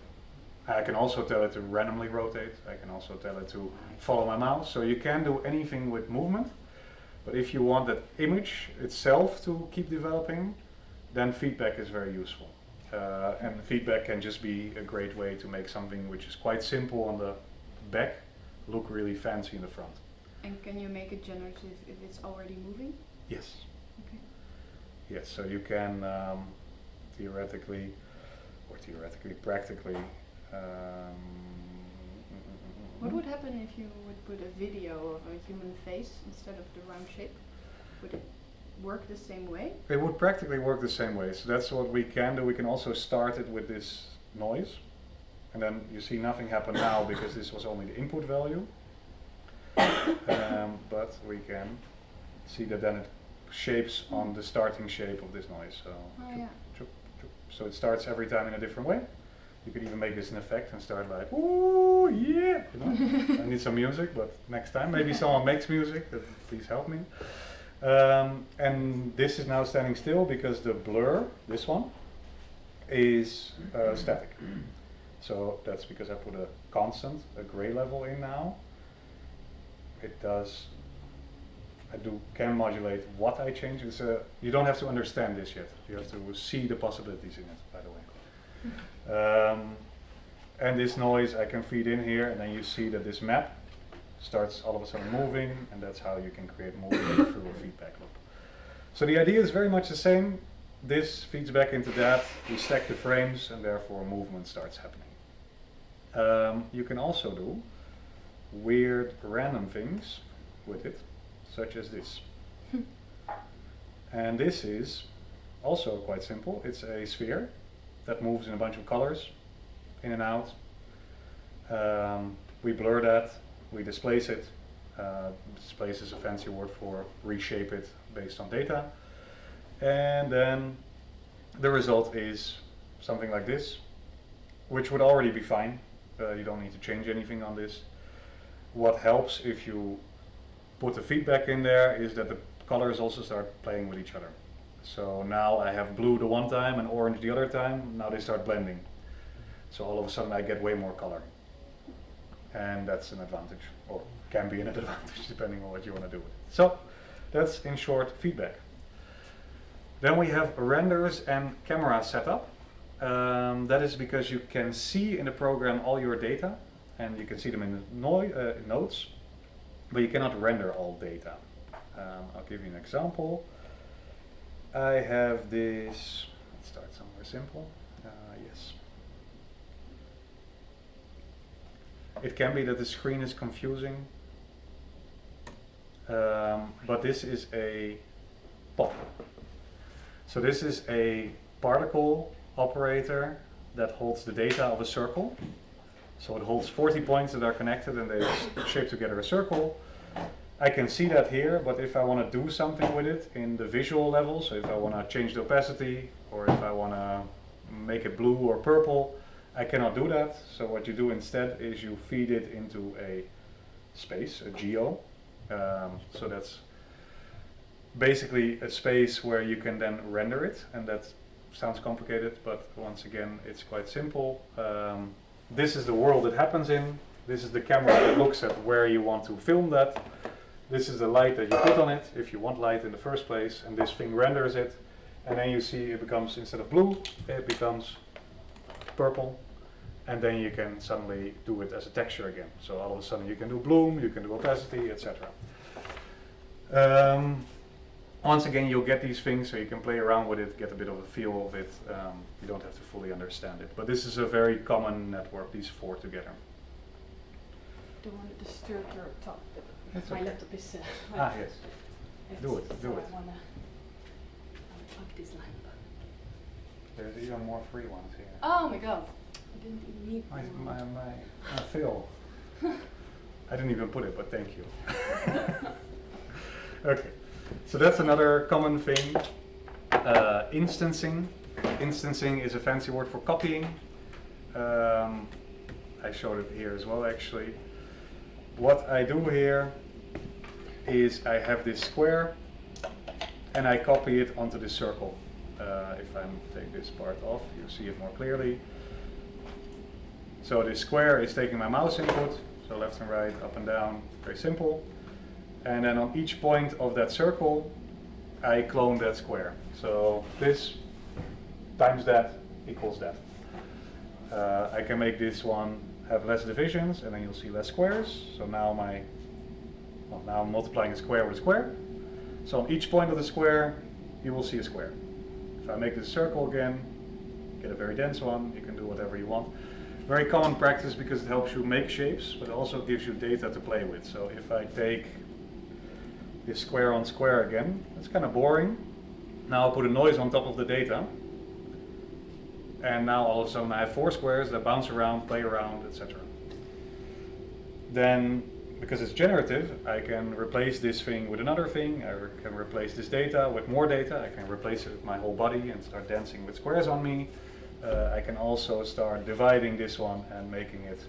I can also tell it to randomly rotate. I can also tell it to follow my mouse. So you can do anything with movement. But if you want that image itself to keep developing, then feedback is very useful. And feedback can just be a great way to make something which is quite simple on the back look really fancy in the front.
And can you make it generative if it's already moving?
Yes.
Okay.
Yes, so you can practically.
What would happen if you would put a video of a human face instead of the round shape? Would it work the same way?
It would practically work the same way. So that's what we can do. We can also start it with this noise. And then you see nothing happen now because this was only the input value. But we can see that then it shapes on the starting shape of this noise. So, so it starts every time in a different way. You could even make this an effect and start like, ooh, yeah! You know? I need some music, but next time maybe someone makes music, please help me. And this is now standing still because the blur, this one, is static. So that's because I put a constant, a gray level in now. It does, can modulate what I change. You don't have to understand this yet. You have to see the possibilities in it, by the way. And this noise I can feed in here, and then you see that this map starts all of a sudden moving, and that's how you can create movement through a feedback loop. So the idea is very much the same. This feeds back into that, we stack the frames, and therefore movement starts happening. You can also do weird random things with it, such as this. And this is also quite simple. It's a sphere that moves in a bunch of colors, in and out. We blur that, we displace it. Displace is a fancy word for reshape it based on data. And then the result is something like this, which would already be fine. You don't need to change anything on this. What helps if you put the feedback in there is that the colors also start playing with each other. So now I have blue the one time and orange the other time. Now they start blending. So all of a sudden I get way more color. And that's an advantage, or can be an advantage depending on what you want to do with it. So that's in short feedback. Then we have renders and camera setup. That is because you can see in the program all your data, and you can see them in the nodes, but you cannot render all data. I'll give you an example. I have this, let's start somewhere simple. Yes. It can be that the screen is confusing, but this is a pop. So this is a particle operator that holds the data of a circle. So it holds 40 points that are connected and they shape together a circle. I can see that here, but if I want to do something with it in the visual level, so if I want to change the opacity or if I want to make it blue or purple, I cannot do that. So what you do instead is you feed it into a space, a geo. So that's basically a space where you can then render it, and that sounds complicated, but once again it's quite simple. This is the world it happens in. This is the camera that looks at where you want to film that. this is the light that you put on it, if you want light in the first place, and this thing renders it, and then you see it becomes, instead of blue, it becomes purple, and then you can suddenly do it as a texture again. So all of a sudden you can do bloom, you can do opacity, etc. Once again, you'll get these things, so you can play around with it, get a bit of a feel of it. You don't have to fully understand it, but this is a very common network, these four together.
Don't want to disturb your talk, but
That's
my
okay.
laptop is
Yes. Do it, do it.
I wanna unplug this lamp.
There's even more free ones here.
Oh my god, I didn't even need one.
My Phil. I didn't even put it, but thank you. Okay, so that's another common thing. Instancing. Instancing is a fancy word for copying. I showed it here as well, actually. What I do here is I have this square and I copy it onto this circle. If I take this part off, you see it more clearly. So this square is taking my mouse input, so left and right, up and down, very simple. And then on each point of that circle, I clone that square. So this times that equals that. I can make this one have less divisions, and then you'll see less squares. So now now I'm multiplying a square with a square. So on each point of the square, you will see a square. If I make this circle again, get a very dense one, you can do whatever you want. Very common practice because it helps you make shapes, but it also gives you data to play with. So if I take this square on square again, it's kind of boring. Now I'll put a noise on top of the data. And now all of a sudden I have four squares that bounce around, play around, etc. Then, because it's generative, I can replace this thing with another thing. I can replace this data with more data. I can replace it with my whole body and start dancing with squares on me. I can also start dividing this one and making it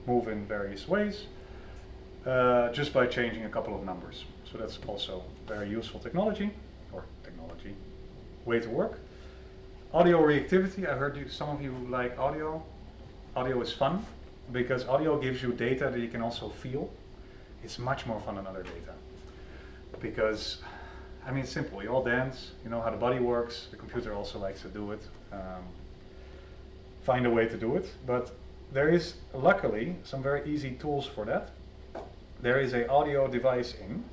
move in various ways, just by changing a couple of numbers. So that's also very useful technology, way to work. Audio reactivity, I heard some of you like audio. Audio is fun because audio gives you data that you can also feel. It's much more fun than other data. Because, I mean, it's simple, you all dance, you know how the body works, the computer also likes to do it. Find a way to do it, but there is luckily some very easy tools for that. There is an audio device in,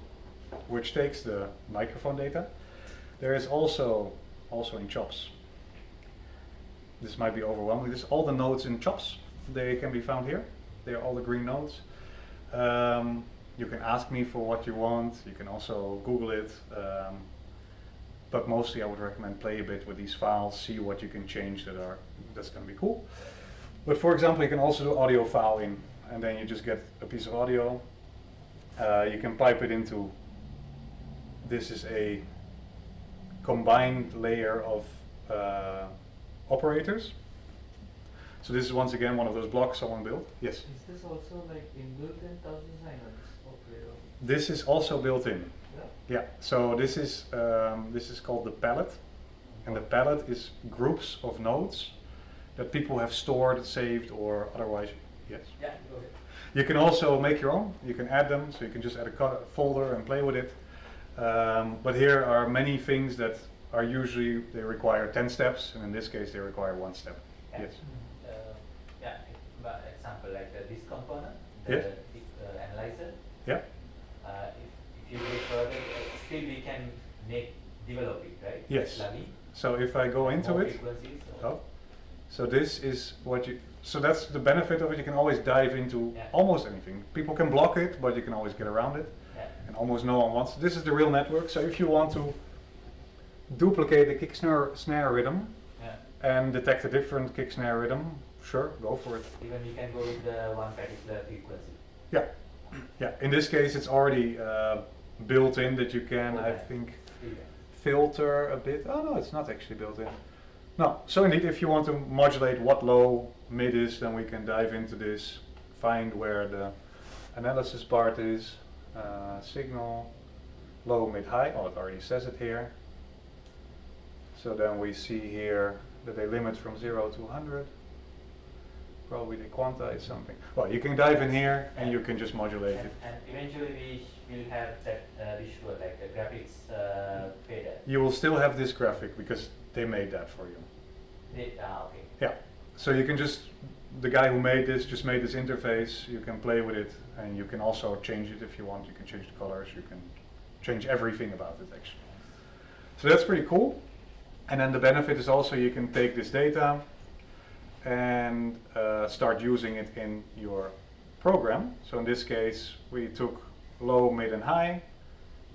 which takes the microphone data. There is also in Chops. This might be overwhelming. This is all the nodes in Chops. They can be found here. They are all the green nodes. You can ask me for what you want. You can also Google it. But mostly I would recommend play a bit with these files, see what you can change that's going to be cool. But for example, you can also do audio file in, and then you just get a piece of audio. You can pipe it into, this is a combined layer of operators. So this is once again one of those blocks someone built. Yes?
Is this also like inbuilt in Touchdesigner, this operator?
This is also built in.
Yeah.
Yeah, so this is called the palette, and the palette is groups of nodes that people have stored, saved, or otherwise. Yes.
Yeah, go ahead.
You can also make your own. You can add them, so you can just add a folder and play with it. But here are many things that are usually they require 10 steps, and in this case they require 1 step.
Yeah.
Yes.
Yeah. By example, like this component,
Yes.
the analyzer.
Yeah.
If you go further, still we can develop it, right?
Yes.
Plugin.
So if I go into
More
it,
frequencies, or-
oh, so this is what you. So that's the benefit of it. You can always dive into
Yeah.
almost anything. People can block it, but you can always get around it.
Yeah.
And almost no one wants. This is the real network. So if you want to duplicate the kick snare rhythm
Yeah.
and detect a different kick snare rhythm, sure, go for it.
Even you can go with the one particular frequency.
Yeah, yeah. In this case, it's already built in that you can, I
Okay.
think,
Yeah.
filter a bit. Oh no, it's not actually built in. No. So indeed, if you want to modulate what low mid is, then we can dive into this, find where the analysis part is, signal, low, mid, high. Oh, it already says it here. So then we see here that they limit from 0 to 100. probably they quantize something. Well, you can dive in here and you can just modulate it.
And eventually we will have that visual, like the graphics fader.
You will still have this graphic because they made that for you.
Okay.
Yeah. So you can just, the guy who made this just made this interface. You can play with it and you can also change it if you want. You can change the colors. You can change everything about it actually. So that's pretty cool. And then the benefit is also you can take this data and start using it in your program. So in this case, we took low, mid, and high.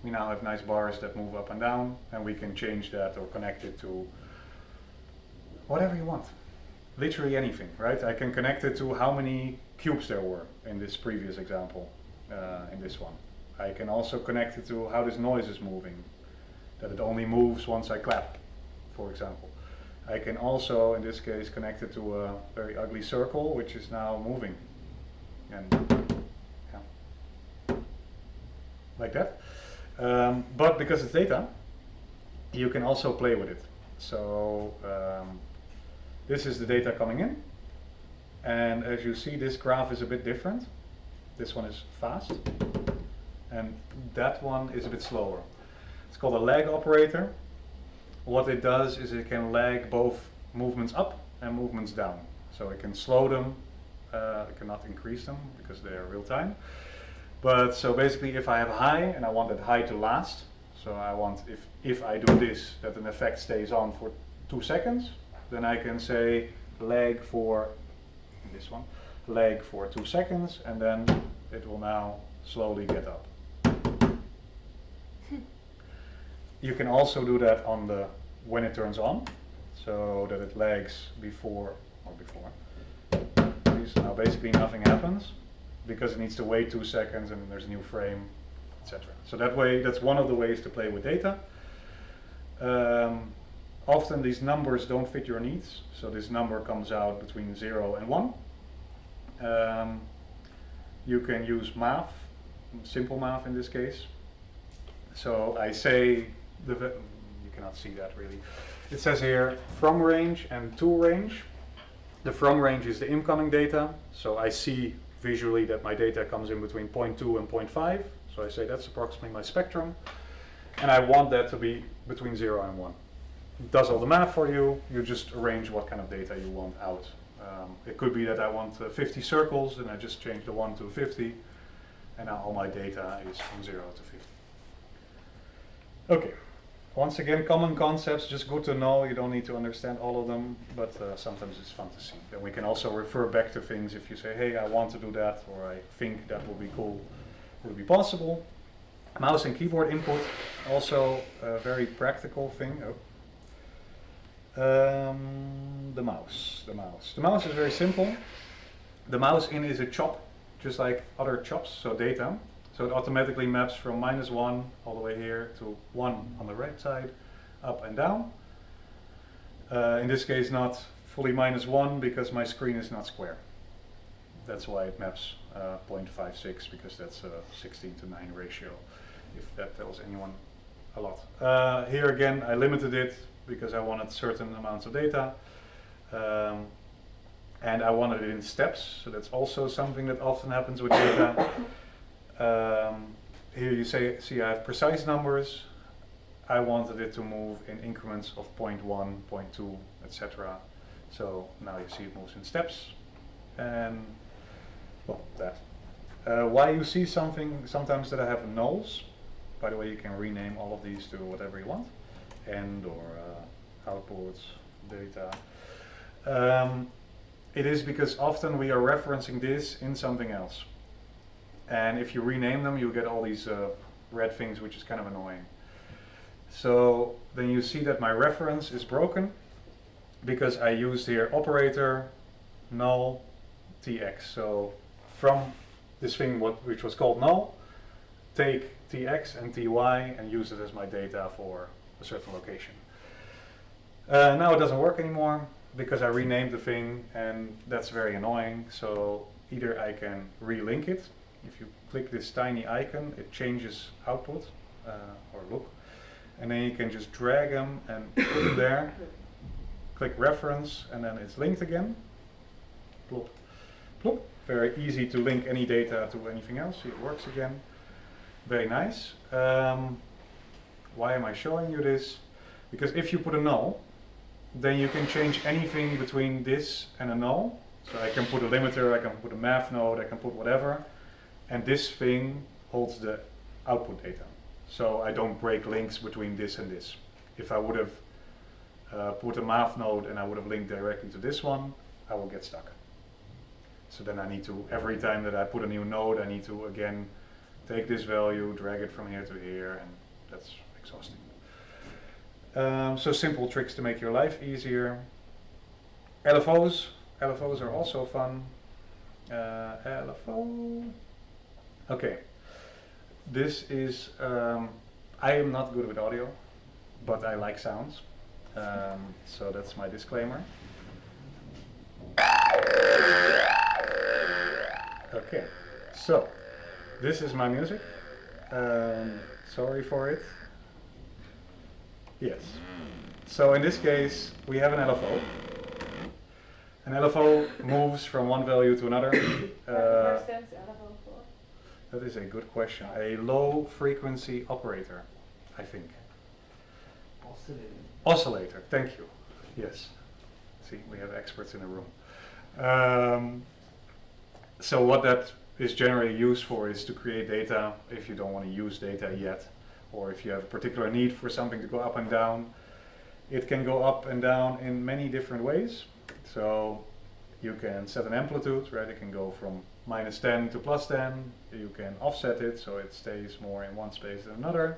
We now have nice bars that move up and down, and we can change that or connect it to whatever you want. Literally anything, right? I can connect it to how many cubes there were in this previous example, in this one. I can also connect it to how this noise is moving, that it only moves once I clap, for example. I can also, in this case, connect it to a very ugly circle, which is now moving. And yeah, like that. But because it's data, you can also play with it. So this is the data coming in. And as you see, this graph is a bit different. This one is fast. And that one is a bit slower. It's called a lag operator. What it does is it can lag both movements up and movements down. So it can slow them, it cannot increase them because they are real time. But so basically if I have a high and I want that high to last, so I want if I do this, that an effect stays on for 2 seconds, then I can say lag for, this one, lag for 2 seconds, and then it will now slowly get up. You can also do that on the when it turns on, so that it lags before. Now basically nothing happens because it needs to wait 2 seconds and then there's a new frame, etc. So that way, that's one of the ways to play with data. Often these numbers don't fit your needs, so this number comes out between 0 and 1. You can use math, simple math in this case. So I say, you cannot see that really. It says here from range and to range. The from range is the incoming data, so I see visually that my data comes in between 0.2 and 0.5, so I say that's approximately my spectrum, and I want that to be between 0 and 1. It does all the math for you, you just arrange what kind of data you want out. It could be that I want 50 circles, and I just change the 1 to 50, and now all my data is from 0 to 50. Okay. Once again, common concepts, just good to know. You don't need to understand all of them, but sometimes it's fun to see. And we can also refer back to things if you say, hey, I want to do that, or I think that would be cool, would be possible. Mouse and keyboard input, also a very practical thing. The mouse. The mouse is very simple. The mouse in is a chop, just like other chops, so data. So it automatically maps from -1 all the way here to 1 on the right side, up and down. In this case not fully -1 because my screen is not square. That's why it maps 0.56 because that's a 16 to 9 ratio, if that tells anyone a lot. Here again I limited it because I wanted certain amounts of data. And I wanted it in steps, so that's also something that often happens with data. Here you see I have precise numbers. I wanted it to move in increments of 0.1, 0.2, etc. So now you see it moves in steps, and well, that. Why you see something sometimes that I have nulls. By the way, you can rename all of these to whatever you want, end or outputs, data. It is because often we are referencing this in something else. And if you rename them, you get all these red things, which is kind of annoying. So then you see that my reference is broken because I used here operator null tx. So from this thing which was called null, take tx and ty and use it as my data for a certain location. Now it doesn't work anymore because I renamed the thing, and that's very annoying. So either I can relink it. If you click this tiny icon, it changes output or look, and then you can just drag them and put it there. Click reference, and then it's linked again. Plop. Ploop. Very easy to link any data to anything else. See, it works again. Very nice. Why am I showing you this? Because if you put a null, then you can change anything between this and a null. So I can put a limiter, I can put a math node, I can put whatever. And this thing holds the output data. So I don't break links between this and this. If I would have put a math node and I would have linked directly to this one, I will get stuck. So then I need to, every time that I put a new node, I need to again take this value, drag it from here to here, and that's exhausting. So simple tricks to make your life easier. LFOs are also fun. LFO. Okay, this is, I am not good with audio, but I like sounds. So that's my disclaimer. Okay, so this is my music. Sorry for it. Yes. So in this case, we have an LFO. An LFO moves from one value to another.
What stands LFO for?
That is a good question. A low frequency operator, I think.
Oscillator.
Oscillator, thank you. Yes. See, we have experts in the room. So what that is generally used for is to create data if you don't want to use data yet, or if you have a particular need for something to go up and down. It can go up and down in many different ways. So you can set an amplitude, right? It can go from -10 to +10. You can offset it so it stays more in one space than another.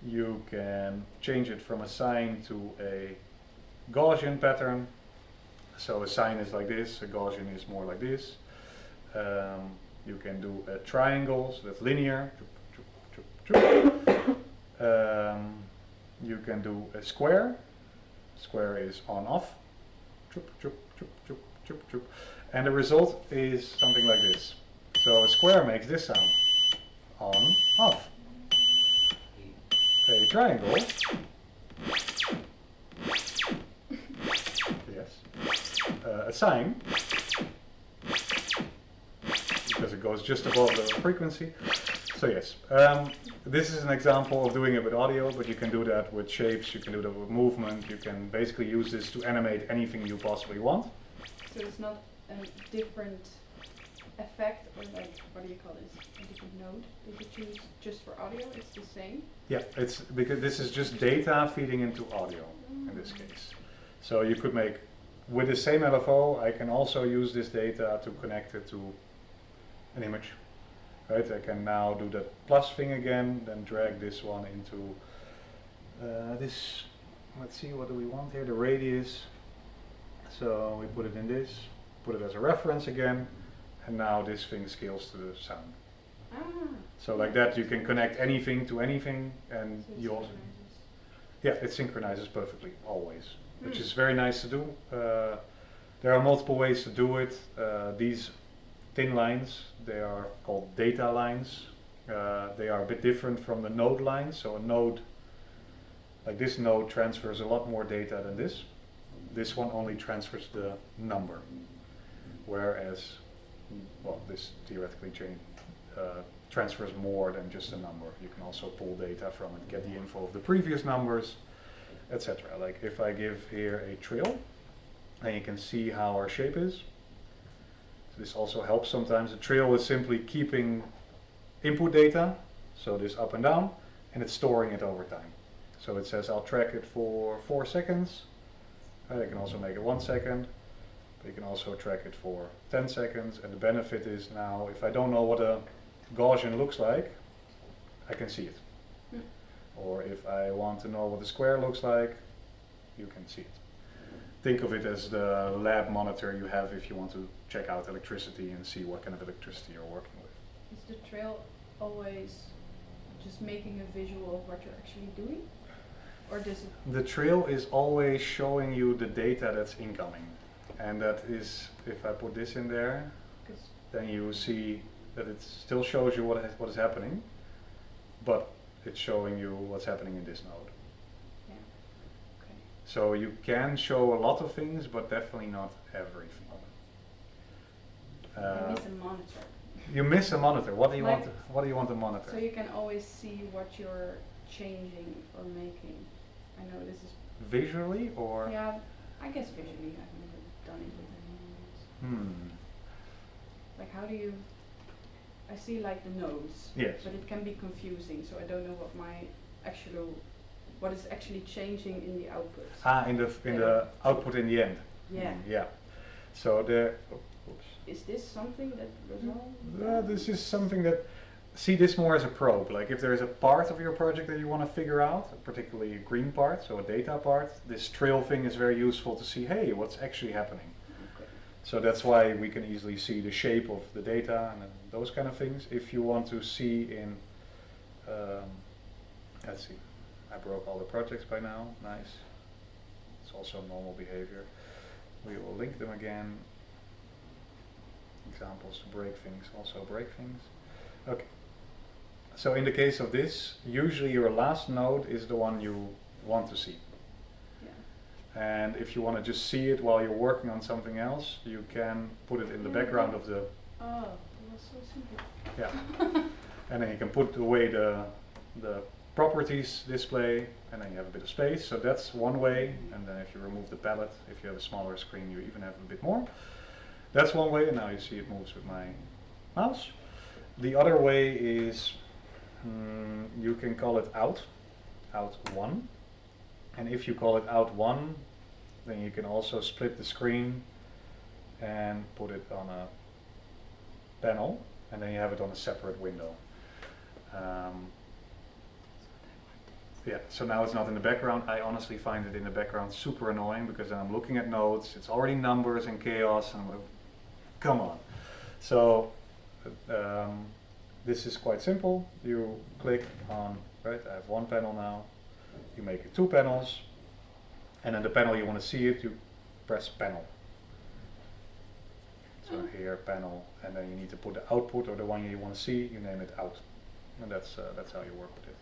You can change it from a sine to a Gaussian pattern. So a sine is like this, a Gaussian is more like this. You can do a triangle, so that's linear. You can do a square. Square is on-off. And the result is something like this. So a square makes this sound. On, off. A triangle. Yes. A sine. Because it goes just above the frequency. So yes, this is an example of doing it with audio, but you can do that with shapes, you can do that with movement, you can basically use this to animate anything you possibly want.
So it's not a different effect, or like, what do you call this? A different node that you choose just for audio? It's the same?
Yeah, it's because this is just data feeding into audio in this case. So you could make, with the same LFO, I can also use this data to connect it to an image. Right, I can now do that plus thing again, then drag this one into this. Let's see, what do we want here? The radius. So we put it in this, put it as a reference again, and now this thing scales to the sound. So like that, you can connect anything to anything, and
So
you also,
synchronizes.
yeah, it synchronizes perfectly always, which is very nice to do. There are multiple ways to do it. These thin lines, they are called data lines. They are a bit different from the node lines. So a node, like this node, transfers a lot more data than this. This one only transfers the number, whereas, well, this theoretically transfers more than just a number. You can also pull data from it, get the info of the previous numbers, etc. Like if I give here a trill, and you can see how our shape is. This also helps sometimes. A trill is simply keeping input data, so this up and down, and it's storing it over time. So it says I'll track it for 4 seconds. I can also make it 1 second, but you can also track it for 10 seconds. And the benefit is now, if I don't know what a Gaussian looks like, I can see it. Or if I want to know what the square looks like, you can see it. Think of it as the lab monitor you have if you want to check out electricity and see what kind of electricity you're working with.
Is the trail always just making a visual of what you're actually doing? Or does it?
The trail is always showing you the data that's incoming. And that is, if I put this in there, then you see that it still shows you what is happening, but it's showing you what's happening in this node.
Yeah. Okay.
So you can show a lot of things, but definitely not everything.
I miss a monitor.
You miss a monitor. What do you
Like-
want? What do you want to monitor?
So you can always see what you're changing or making. I know this is
Visually or?
yeah, I guess visually. I've never done it with anyone else. Like how do you? I see like the nose.
Yes.
But it can be confusing, so I don't know what is actually changing in the output.
In the output in the end.
Yeah.
Yeah. So
Is this something that resolves?
this is something that, see this more as a probe. Like if there is a part of your project that you want to figure out, particularly a green part, so a data part, this trail thing is very useful to see, hey, what's actually happening.
Okay.
So that's why we can easily see the shape of the data and those kind of things. If you want to see in, let's see, I broke all the projects by now, nice. It's also normal behavior. We will link them again. Examples to break things, also break things. Okay. So in the case of this, usually your last node is the one you want to see.
Yeah.
And if you want to just see it while you're working on something else, you can put it in the background of the,
Oh, it was so simple.
yeah. And then you can put away the properties display, and then you have a bit of space. So that's one way. And then if you remove the palette, if you have a smaller screen, you even have a bit more. That's one way, and now you see it moves with my mouse. The other way is, you can call it out 1. And if you call it out 1, then you can also split the screen and put it on a panel, and then you have it on a separate window. Yeah, so now it's not in the background. I honestly find it in the background super annoying because then I'm looking at nodes, it's already numbers and chaos, and I'm like, come on. So this is quite simple. You click on, right, I have one panel now. You make it 2 panels, and then the panel you want to see it, you press panel. So here, panel, and then you need to put the output or the one you want to see, you name it out. And that's how you work with it.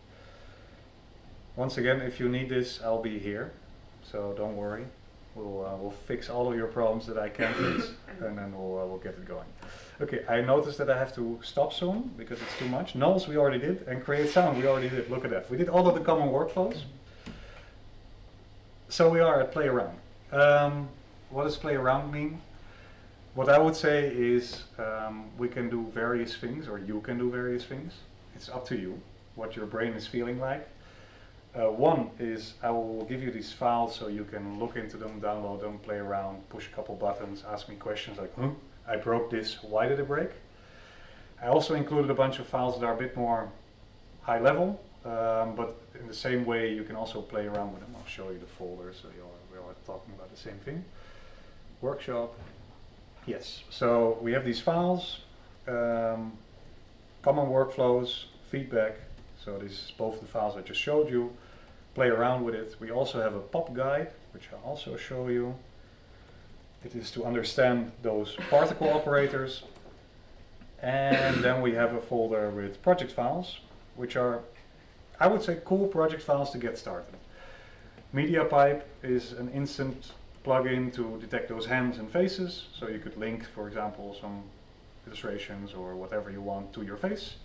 Once again, if you need this, I'll be here, so don't worry. We'll fix all of your problems that I can fix, and then we'll get it going. Okay, I noticed that I have to stop soon because it's too much. Nulls we already did, and create sound we already did. Look at that. We did all of the common workflows. So we are at play around. What does play around mean? What I would say is we can do various things, or you can do various things. It's up to you, what your brain is feeling like. One is I will give you these files so you can look into them, download them, play around, push a couple buttons, ask me questions like, I broke this, why did it break? I also included a bunch of files that are a bit more high level, but in the same way you can also play around with them. I'll show you the folder so we are talking about the same thing. Workshop. Yes, so we have these files, common workflows, feedback. So this is both the files I just showed you. Play around with it. We also have a pop guide, which I'll also show you. It is to understand those particle operators. And then we have a folder with project files, which are, I would say, cool project files to get started. MediaPipe is an instant plugin to detect those hands and faces. So you could link, for example, some illustrations or whatever you want to your face.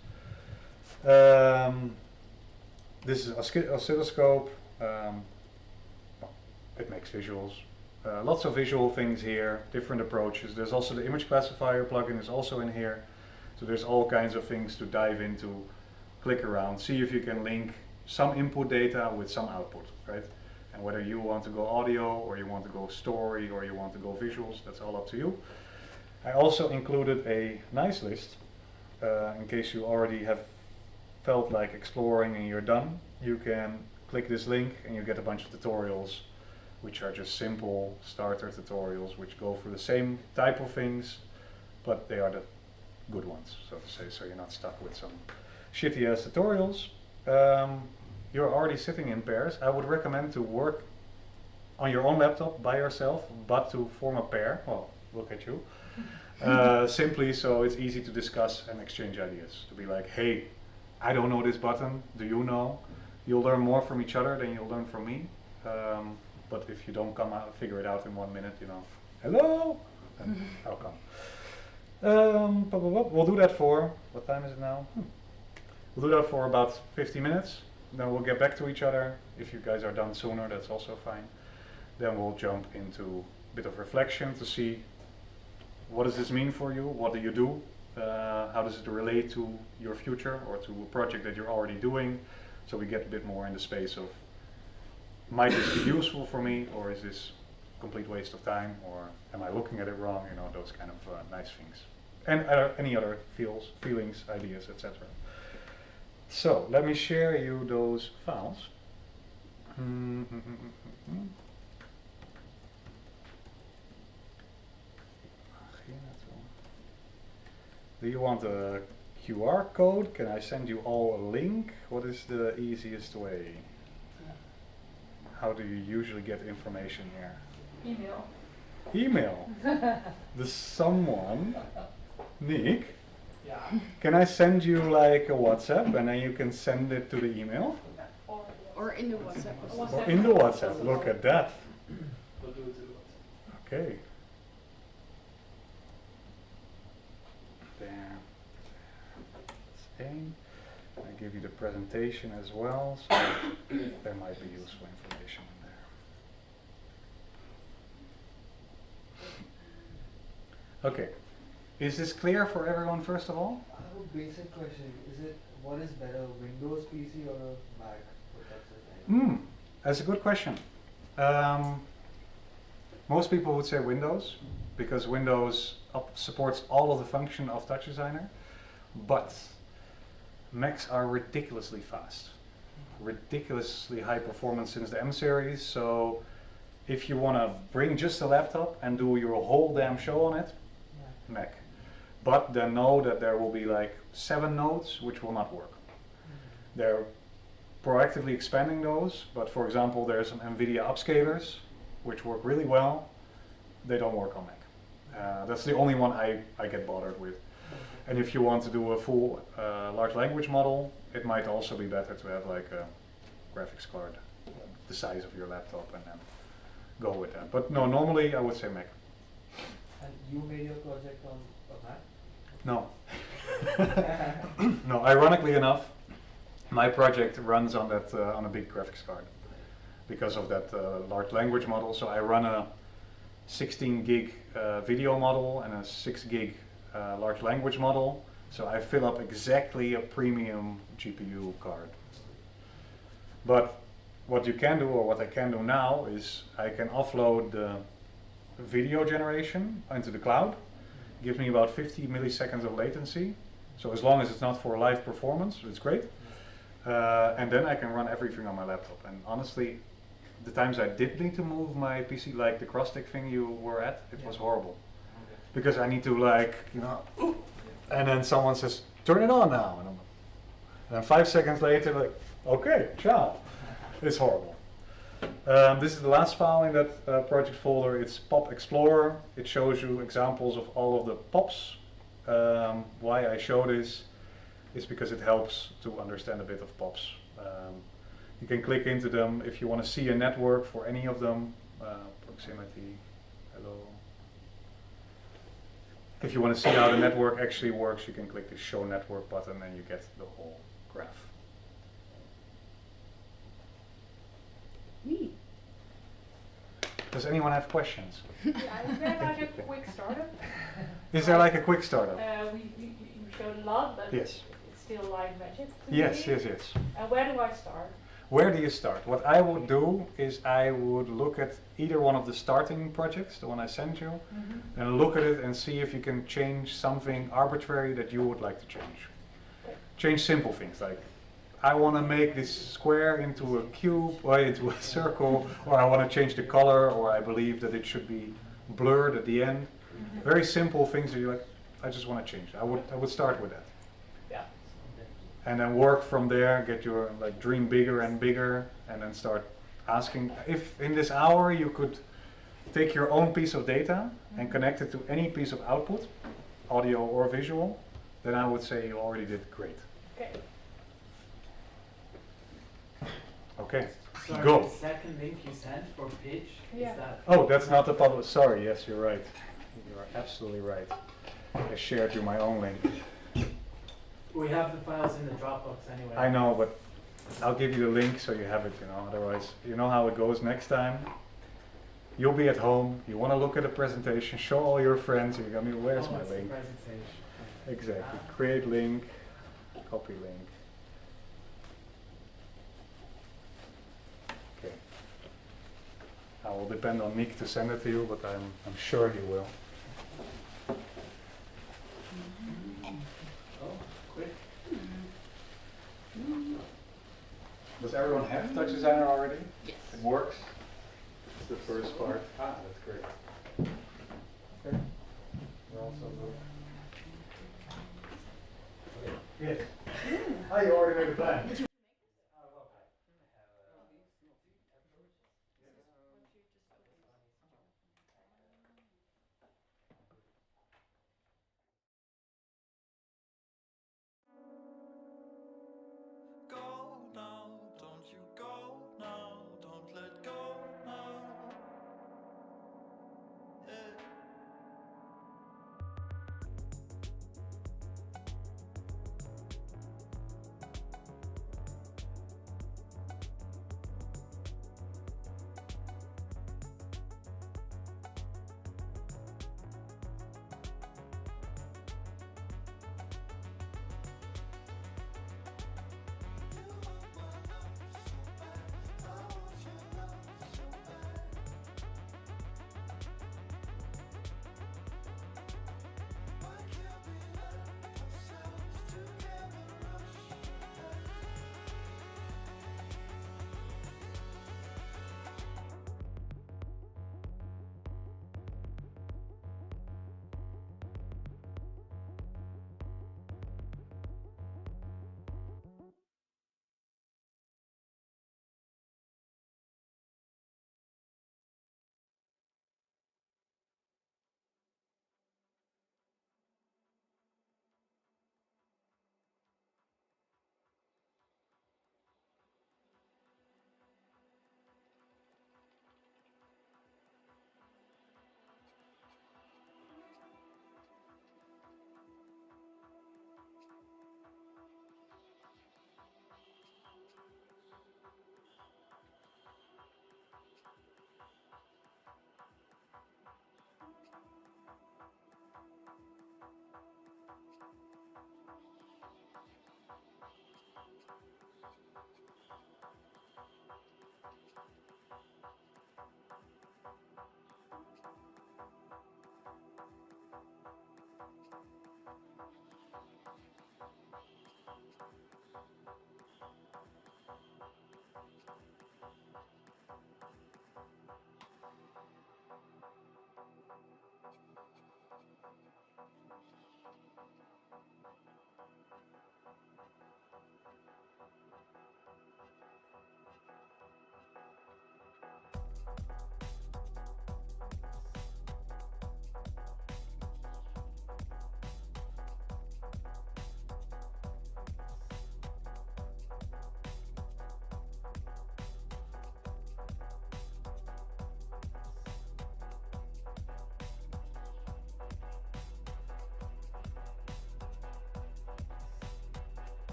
This is oscilloscope. It makes visuals. Lots of visual things here, different approaches. There's also the image classifier plugin is also in here. So there's all kinds of things to dive into, click around, see if you can link some input data with some output, right? And whether you want to go audio or you want to go story or you want to go visuals, that's all up to you. I also included a nice list in case you already have felt like exploring and you're done. You can click this link and you get a bunch of tutorials which are just simple starter tutorials which go through the same type of things, but they are the good ones, so to say, so you're not stuck with some shitty ass tutorials. You're already sitting in pairs. I would recommend to work on your own laptop by yourself, but to form a pair. Well, look at you. Simply so it's easy to discuss and exchange ideas. To be like, hey, I don't know this button, do you know? You'll learn more from each other than you'll learn from me. But if you don't come out, figure it out in 1 minute, you know, hello, then I'll come. We'll do that for, what time is it now? We'll do that for about 50 minutes. Then we'll get back to each other. If you guys are done sooner, that's also fine. Then we'll jump into a bit of reflection to see what does this mean for you? What do you do? How does it relate to your future or to a project that you're already doing? So we get a bit more in the space of, might this be useful for me, or is this a complete waste of time, or am I looking at it wrong? You know, those kind of nice things. And any other feelings, ideas, etc. So let me share you those files. Do you want a QR code? Can I send you all a link? What is the easiest way? How do you usually get information here?
Email.
Email? The someone, Nick?
Yeah.
Can I send you like a WhatsApp and then you can send it to the email?
Or in the WhatsApp.
Or in the WhatsApp, look at that.
We'll do it to the WhatsApp.
Okay. There. That's A. I give you the presentation as well, so there might be useful information in there. Okay. Is this clear for everyone, first of all?
I have a basic question. What is better, Windows PC or a Mac?
That's a good question. Most people would say Windows, because Windows supports all of the function of Touchdesigner, but Macs are ridiculously fast, ridiculously high performance since the M series. So if you want to bring just a laptop and do your whole damn show on it, Mac. But then know that there will be like 7 nodes which will not work. They're proactively expanding those, but for example there's some NVIDIA upscalers which work really well. They don't work on Mac. That's the only one I get bothered with. And if you want to do a full large language model, it might also be better to have like a graphics card the size of your laptop and then go with that. But no, normally I would say Mac.
And you made your project on a Mac?
No. No, ironically enough, my project runs on that on a big graphics card because of that large language model. So I run a 16 gig video model and a 6 gig large language model. So I fill up exactly a premium GPU card. But what you can do, or what I can do now, is I can offload the video generation into the cloud. It gives me about 50 milliseconds of latency. So as long as it's not for live performance, it's great. And then I can run everything on my laptop. And honestly, the times I did need to move my PC, like the cross-stick thing you were at, it was horrible. Okay. Because I need to like, you know, and then someone says, turn it on now. And then 5 seconds later, like, okay, ciao. It's horrible. This is the last file in that project folder. It's Pop Explorer. It shows you examples of all of the pops. Why I show this is because it helps to understand a bit of pops. You can click into them if you want to see a network for any of them. Proximity, hello. If you want to see how the network actually works, you can click the Show Network button and you get the whole graph. Does anyone have questions?
Yeah, is there like a quick startup?
Is there like a quick startup?
You showed a lot, but
yes.
It's still live magic.
Yes.
And where do I start?
Where do you start? What I would do is I would look at either one of the starting projects, the one I sent you, and look at it and see if you can change something arbitrary that you would like to change. Okay. Change simple things like, I want to make this square into a cube or into a circle, or I want to change the color, or I believe that it should be blurred at the end. Very simple things that you're like, I just want to change. I would start with that.
Yeah.
And then work from there, get your like dream bigger and bigger, and then start asking if in this hour you could take your own piece of data and connect it to any piece of output, audio or visual, then I would say you already did great.
Okay.
Okay,
sorry,
go.
The second link you sent for pitch,
yeah.
is that...
Oh, that's not the public. Sorry, yes, you're right. You are absolutely right. I shared you my own link.
We have the files in the Dropbox anyway.
I know, but I'll give you the link so you have it, you know, otherwise, you know how it goes next time. You'll be at home, you want to look at a presentation, show all your friends, you're going to be, where's my
it's the
link?
presentation.
Exactly, create link, copy link. Okay. I will depend on Nick to send it to you, but I'm sure he will.
Oh, quick.
Does everyone have Touchdesigner already?
Yes.
It works? It's the first part. Ah, that's great. Okay. We're also good. Yes. Ah, you already made a plan.
Go now, don't you go now, don't let go now.